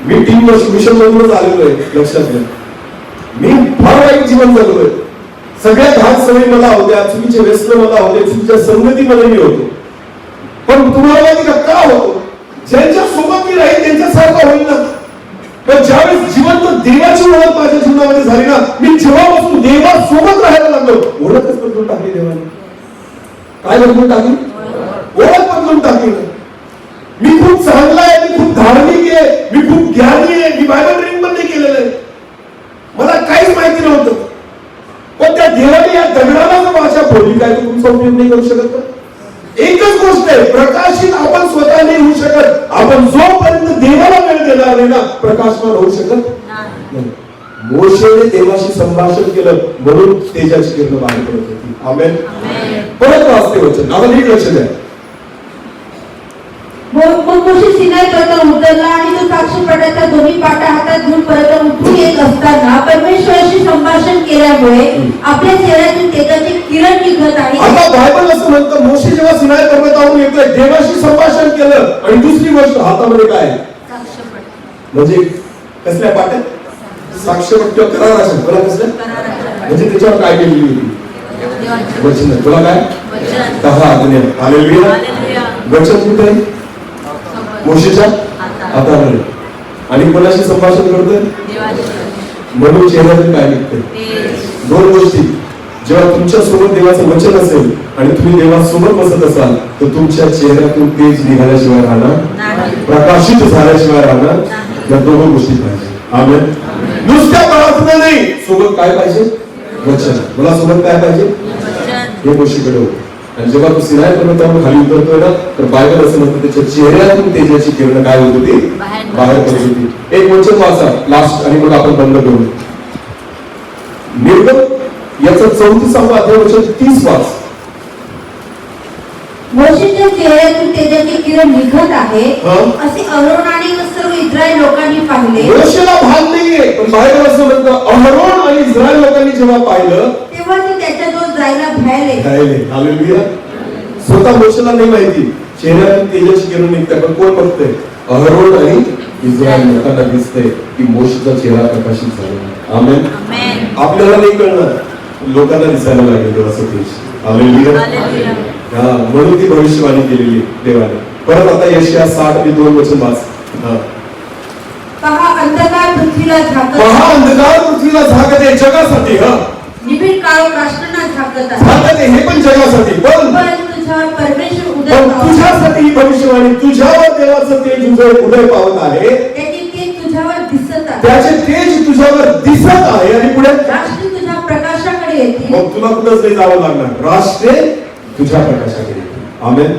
मी 3 वर्ष मिशन मधूनच आलेलो आहे. लक्षात घ्या, मी फार वाईट जीवन जगलोय. सगळ्या घात सवयी मला होत्या, चुकीचे व्यसन मला होते, चुकीच्या संगतीमध्ये मी होतो. पण तुम्हाला माहिती का होतो? ज्यांच्या सोबत मी राहील त्यांच्यासारखा होईल ना. पण ज्यावेळेस जिवंत देवाची ओळख माझ्या जीवनामध्ये झाली ना, मी जेव्हापासून देवासोबत राहायला लागलो, ओळखच बदलून टाकली देवाने. काय बदलून टाकली? ओळख बदलून टाकली. मी खूप चांगला आहे, मी खूप धार्मिक आहे, मी खूप ज्ञानी आहे, मी बायबल रीडिंग पण नाही केलेलं आहे, मला काहीच माहिती नव्हतं. पण त्या देवाने या दगडाला जर भाषा बोलली, काय तू तुमचा उपयोग नाही करू शकत का? एकच गोष्ट आहे, प्रकाशित आपण स्वतः नाही होऊ शकत. आपण जोपर्यंत देवाला वेळ देणार नाही ना, प्रकाशमान होऊ शकत नाही. मोशेने देवाशी संभाषण केलं म्हणून तेजाची किरण बाहेर पडत होती. आमेन. परत वाचते वचन, आता नीट लक्ष द्या. मग मोशे सिनाई पर्वतावर उतरला आणि तो साक्षीपटाच्या दोन्ही पाटा हातात घेऊन परत उठून येत असताना परमेश्वराशी संभाषण केल्यामुळे आपल्या चेहऱ्यातून तेजाची किरण निघत आहे. आता बायबल असं म्हणतं, मोशे जेव्हा सिनाई पर्वतावरून येतोय, देवाशी संभाषण केलं, आणि दुसरी गोष्ट हातामध्ये काय? म्हणजे कसल्या पाट्या? साक्षीपट किंवा कराराच्या. तुला कसल्या? म्हणजे त्याच्यावर काय केलेली होती? वचन. तुला काय? 10 आज्ञा. हालेलुया. वचन कुठे आहे? मोशेच्या हातामध्ये. आणि कोणाशी संभाषण करतोय? म्हणून चेहऱ्यातून काय निघतंय? 2 गोष्टी. जेव्हा तुमच्या सोबत देवाचं वचन असेल आणि तुम्ही देवासोबत बसत असाल, तर तुमच्या चेहऱ्यातून तेज निघाल्याशिवाय राहणार, प्रकाशित झाल्याशिवाय राहणार. या 2 गोष्टी पाहिजे. आमेन. नुसत्या प्रार्थना नाही, सोबत काय पाहिजे? वचन. मला सोबत काय पाहिजे? हे गोष्टीकडे होतं. आणि जेव्हा तो सिनाई पर्वतावरून खाली उतरतोय ना, तर बायबल असं म्हणतं त्याच्या चेहऱ्यातून तेजाची किरण काय होत होती? बाहेर पडत होती. एक वचन वाचा लास्ट, आणि मग आपण बंद करू. निर्गम याचं 34वा अध्याय वचन 30 वाच. मोशेच्या चेहऱ्यातून तेजाची किरण निघत आहे असे अहरोन आणि सर्व इस्रायल लोकांनी पाहिले. मोशेला भान नाहीये, पण बायबल असं म्हणतं अहरोन आणि इस्रायल लोकांनी जेव्हा पाहिलं तेव्हा ते त्याच्याजवळ जायला भ्यायले. हालेलुया. स्वतः मोशेला नाही माहिती चेहऱ्यातून तेजाची किरण निघते, पण कोण बघतंय? अहरोन आणि इस्रायल लोकांना दिसतंय की मोशेचा चेहरा प्रकाशित झाला. आमेन. आपल्याला नाही कळणार, लोकांना दिसायला लागेल देवाचं तेज. हालेलुया. म्हणून ती भविष्यवाणी केलेली देवाने. परत आता यशाया 60 आणि 2 वचन वाच. पहा अंधकार पृथ्वीला झाकत. पहा अंधकार पृथ्वीला झाकत आहे जगासाठी. निबिड काळोख राष्ट्रांना झाकत आहे. झाकत आहे, हे पण जगासाठी. पण तुझ्यावर परमेश्वर उदय पण पावत. तुझ्यासाठी ही भविष्यवाणी, तुझ्यावर देवाचं तेज उदय पावत आहे. त्याचे तेज तुझ्यावर दिसत आहे. त्याचे तेज तुझ्यावर दिसत आहे. आणि पुढे राष्ट्र तुझ्या प्रकाशाकडे येतील. मग तुला कुठंच नाही जावं लागणार, राष्ट्रे तुझ्या प्रकाशाकडे येतील. आमेन.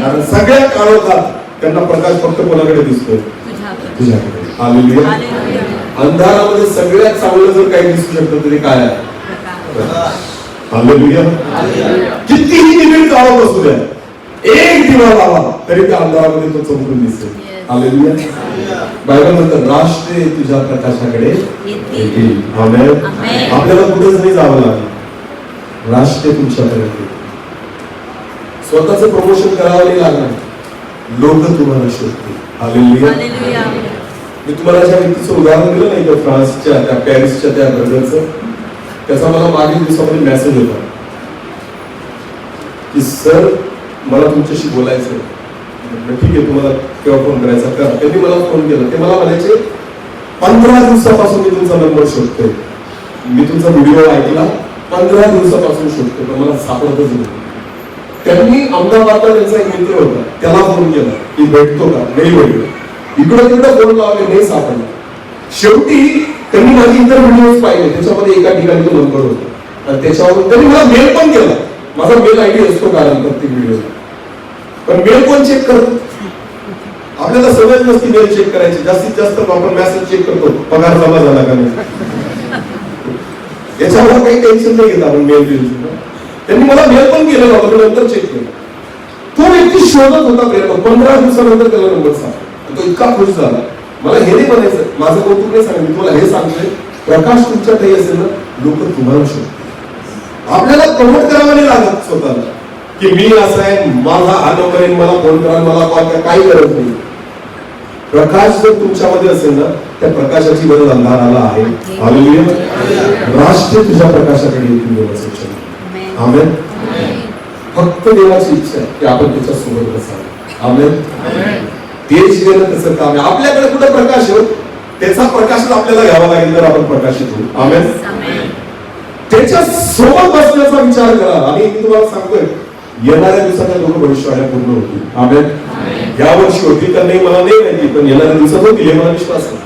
कारण सगळ्या काळोखात त्यांना प्रकाश फक्त कोणाकडे दिसतोय? तुझ्याकडे. हालेलुया. अंधारामध्ये सगळ्यात चांगलं जर काही दिसू शकतं तरी काय आहे? हालेलुया. कितीही निबिड काळोख असू द्या, एक दिवा लावा तरी त्या अंधारामध्ये तो चमकून दिसेल. हालेलुया. बायबल म्हणतं राष्ट्रे तुझ्या प्रकाशाकडे येतील. आमेन. आपल्याला कुठेच नाही जावं लागेल, राष्ट्रे तुमच्याकडे येतील. स्वतःच प्रमोशन करावं नाही लागणार, लोक तुम्हाला शोधतील. हालेलुया. मी तुम्हाला ज्या व्यक्तीचं उदाहरण दिलं नाही का, फ्रान्सच्या त्या पॅरिसच्या त्या ब्रदरचं, त्याचा मला मागील दिवसामध्ये मेसेज होता की सर मला तुमच्याशी बोलायचं. ठीक आहे, तुम्हाला केव्हा फोन करायचा करा. त्यांनी मला फोन केला. ते मला म्हणायचे 15 दिवसापासून मी तुमचा नंबर शोधतोय, मी तुमचा व्हिडिओ ऐकला, 15 दिवसापासून शोधतोय, पण मला सापडतच नाही. त्यांनी अहमदाबादला त्यांचा एक मित्र होता, त्याला फोन केला की भेटतो का? नाही भेटलो. इकडं तिकडं फोन लावले, नाही सापडला. शेवटी त्यांनी माझे इतर व्हिडिओज पाहिले, त्याच्यामध्ये एका ठिकाणी तो नंबर होता आणि त्याच्यावरून त्यांनी मला मेल पण केला. माझा मेल आयडी असतो कारण प्रत्येक व्हिडिओला, पण मेल कोण चेक करतो? आपल्याला सवय नसती मेल चेक करायची. जास्तीत जास्त आपण मेसेज चेक करतो, पगार जमा झाला का नाही, याच्यावर काही टेन्शन नाही घेत आपण मेल बिल. त्यांनी मला मेल पण केलेला होता, नंतर चेक केलं. तो व्यक्ती शोधत होता प्रेम. 15 दिवसानंतर त्याला नंबर सापडला. तो इतका खुश झाला मला हे नाही म्हणायचं, माझं कौतुक नाही सांगितलं, मी तुम्हाला हे सांगतोय, प्रकाश तुमच्यातही असेल ना, लोक तुम्हाला शोधतात. आपल्याला प्रमोट करावं नाही लागत स्वतःला की मी असं आहे, माझा हा नंबर आहे, मला फोन करा, मला कॉल करा, काही गरज नाही. प्रकाश जर तुमच्यामध्ये असेल ना, त्या प्रकाशाची गरज अंधाराला आहे. हालेलुया. राष्ट्र तुझ्या प्रकाशाकडे येतील देवाचं वचन. आमेन. फक्त देवाची इच्छा आहे की आपण त्याच्या सोबत बसावं. आमेन. तेच घेणं त्याचं काम आहे. आपल्याकडे कुठं प्रकाश आहे, त्याचा प्रकाश आपल्याला घ्यावा लागेल तर आपण प्रकाशित होऊ. आमेन. त्याच्या सोबत बसण्याचा विचार करा. आणि मी तुम्हाला सांगतोय, येणाऱ्या दिवसाच्या दोन भविष्यवाण्या पूर्ण होतील. आमेन. या वर्षी होतील का नाही मला नाही माहिती, पण येणाऱ्या दिवसात होतील हे मला विश्वास आहे.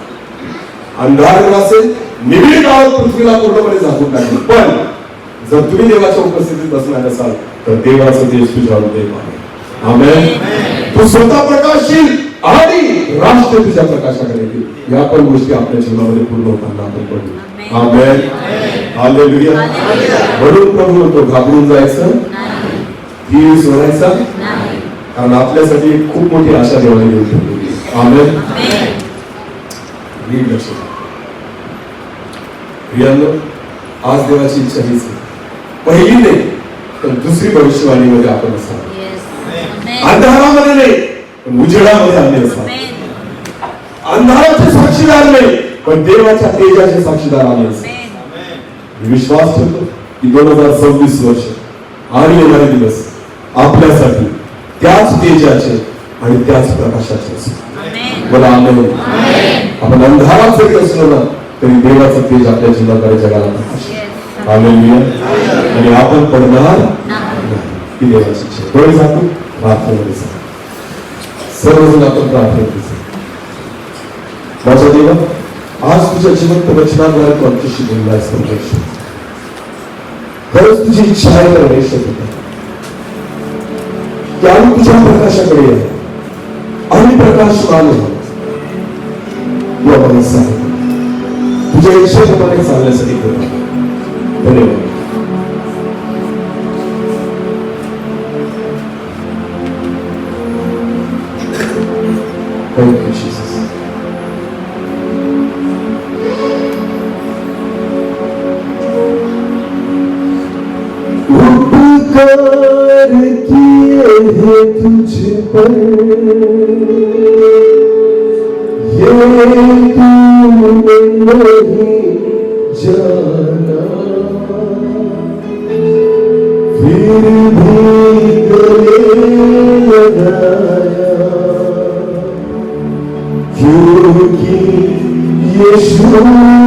अंधार असेल, निबिड गावात पृथ्वीला पूर्णपणे झाकून टाकेल, पण जर तुम्ही देवाच्या उपस्थितीत बसणार असाल तर देवाचं तेज तुझ्यावर उदय पावेल. आमेन. तू स्वतः प्रकाशशील आणि राष्ट्र तुझ्या प्रकाशाकडे येतील. या पण गोष्टी आपल्या जीवनामध्ये पूर्ण होताना आपण बघू. आमेन. हालेलुया. म्हणून प्रभू म्हणतो, घाबरून जायचं, धीर सोडायचा, कारण आपल्यासाठी एक खूप मोठी आशा देवाने देऊ शकतो. आमेन. नीट लक्ष द्या. प्रियांनो, आज देवाची इच्छा हीच आहे, पहिली नाही तर दुसरी भविष्यवाणीमध्ये आपण असावं. अंधारामध्ये नाही पण उजेडामध्ये आम्ही असावं. अंधाराचे साक्षीदार नाही पण देवाच्या तेजाचे साक्षीदार आम्ही असावं. विश्वास ठेवतो की 2026 वर्ष आणि येणारे दिवस आपल्यासाठी त्याच तेजाचे आणि त्याच प्रकाशाचे असतील. बोला आमेन. आपण अंधारात जरी असलो ना तरी देवाचं तेज आपल्या जीवनाकडे जगाला प्रकाश. हालेलुया. आणि आपण पडणार नाही ही देवाची इच्छा. डोळे झाकून प्रार्थनेमध्ये सर्वजण आपण प्रार्थनेमध्ये माझ्या देवा, आज तुझ्या जिवंत वचनाद्वारे तू आमच्याशी बोललायस. खरंच तुझी इच्छा आहे तर होता की आम्ही तुझ्या प्रकाशाकडे आहे आणि प्रकाशवान आम्हाला सांग तुझ्या इच्छेप्रमाणे चालण्यासाठी करू. धन्यवाद. Thank you, Jesus. उपकार किए हैं तुझ पर, ये तूने नहीं जाना, फिर भी गले लगाया, क्योंकि यीशु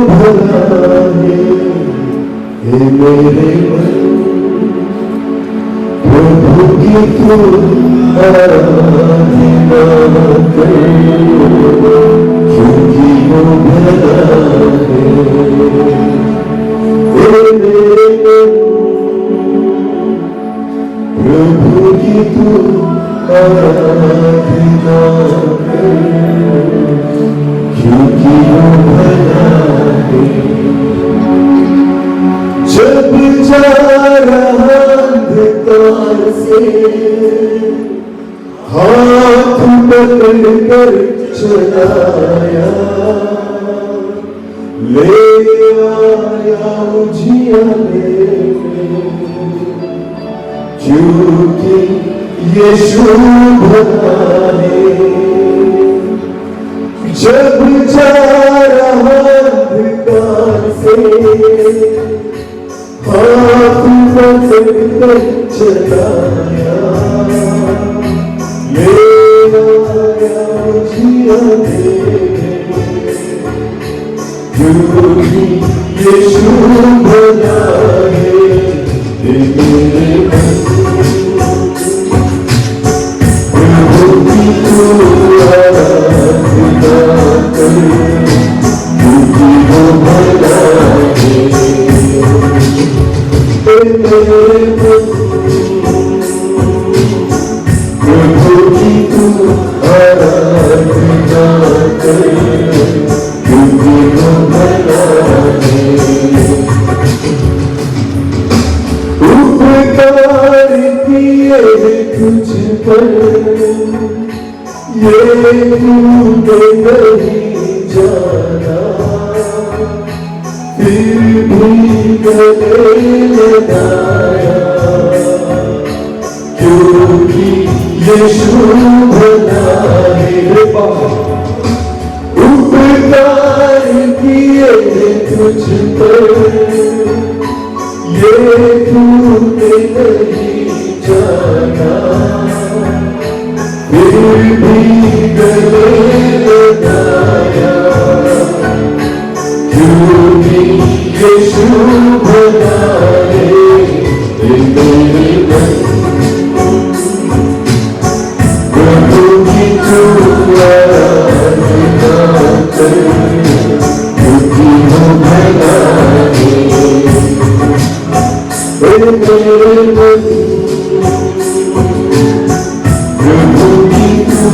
भला है मेरे मन, प्रभु की तू आराधना कर, क्योंकि वो भला है मेरे मन, प्रभु की तू आराधना कर, क्योंकि वो भला है। जब जा रहा अंधकार से हाथ पकड़ कर चलाया, ले आया उजियारे में, क्योंकि यीशु भला है। जब जा रहा अंधकार से हाथ पकड़ कर चलाया, ले आया उजियारे में, क्योंकि यीशु भला है मेरे मन, प्रभु की तू आराधना कर, क्योंकि वो भला है मेरे मन, प्रभु की तू आराधना कर, क्योंकि वो भला है। उपकार किए तुझ पर, ये तूने नहीं तुझको ये तूने नहीं जाना फिर भी गले लगाया क्योंकि ये शुभ नारे मेरे मन प्रभु की तू आराधना कर बुद्धि हो भगाने मेरे मन प्रभु की तू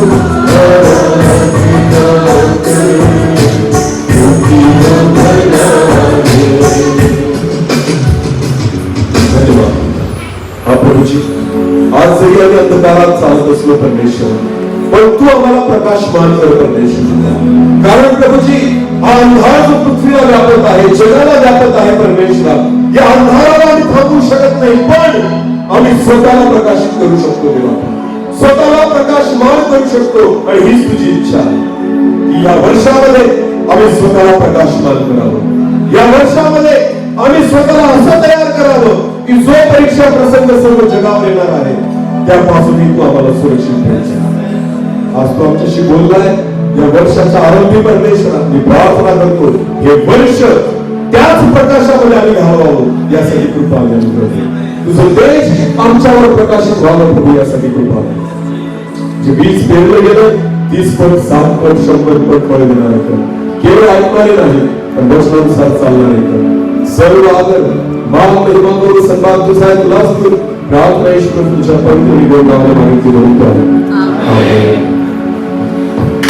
आराधना कर बुद्धि हो भगाने। धन्यवाद हा प्रभूजी, आज जरी आम्ही अंधकारात चालत असलो परमेश्वर, पण तू आम्हाला प्रकाशमान कर परमेश्वर. कारण प्रभूजी हा अंधार जो पृथ्वीला व्यापत आहे, जगाला व्यापत आहे परमेश्वर, या अंधाराला आम्ही थांबवू शकत नाही, पण आम्ही स्वतःला प्रकाशित करू शकतो देवा, स्वतःला प्रकाशमान करू शकतो. आणि हीच तुझी इच्छा आहे की या वर्षामध्ये आम्ही स्वतःला प्रकाशमान करावं, या वर्षामध्ये आम्ही स्वतःला असं तयार करावं की जो परीक्षा प्रसंग सर्व जगावर येणार आहे त्यापासूनही तू आम्हाला सुरक्षित ठेवायचा. आज तू आमच्याशी बोललाय, या वर्षाच्या आरंभी परमेश्वर मी प्रार्थना करतो हे वर्ष त्याच प्रकाशामध्ये आम्ही घालवावं यासाठी कृपा आम्ही करतो. तुझं देश आमच्यावर प्रकाशित व्हावं प्रभू यासाठी कृपा. जे बीज पेरलं गेलं 30 पट 7 पट 100 पट फळ देणारे कर, केवळ ऐकणारे नाही पण वचनानुसार चालणारे कर. सर्व आदर मान महिमा करू सन्मान तुझा आहे, तुलाच प्रार्थना ईश्वर तुझ्या पवित्र नावाने मागितली. आमेन.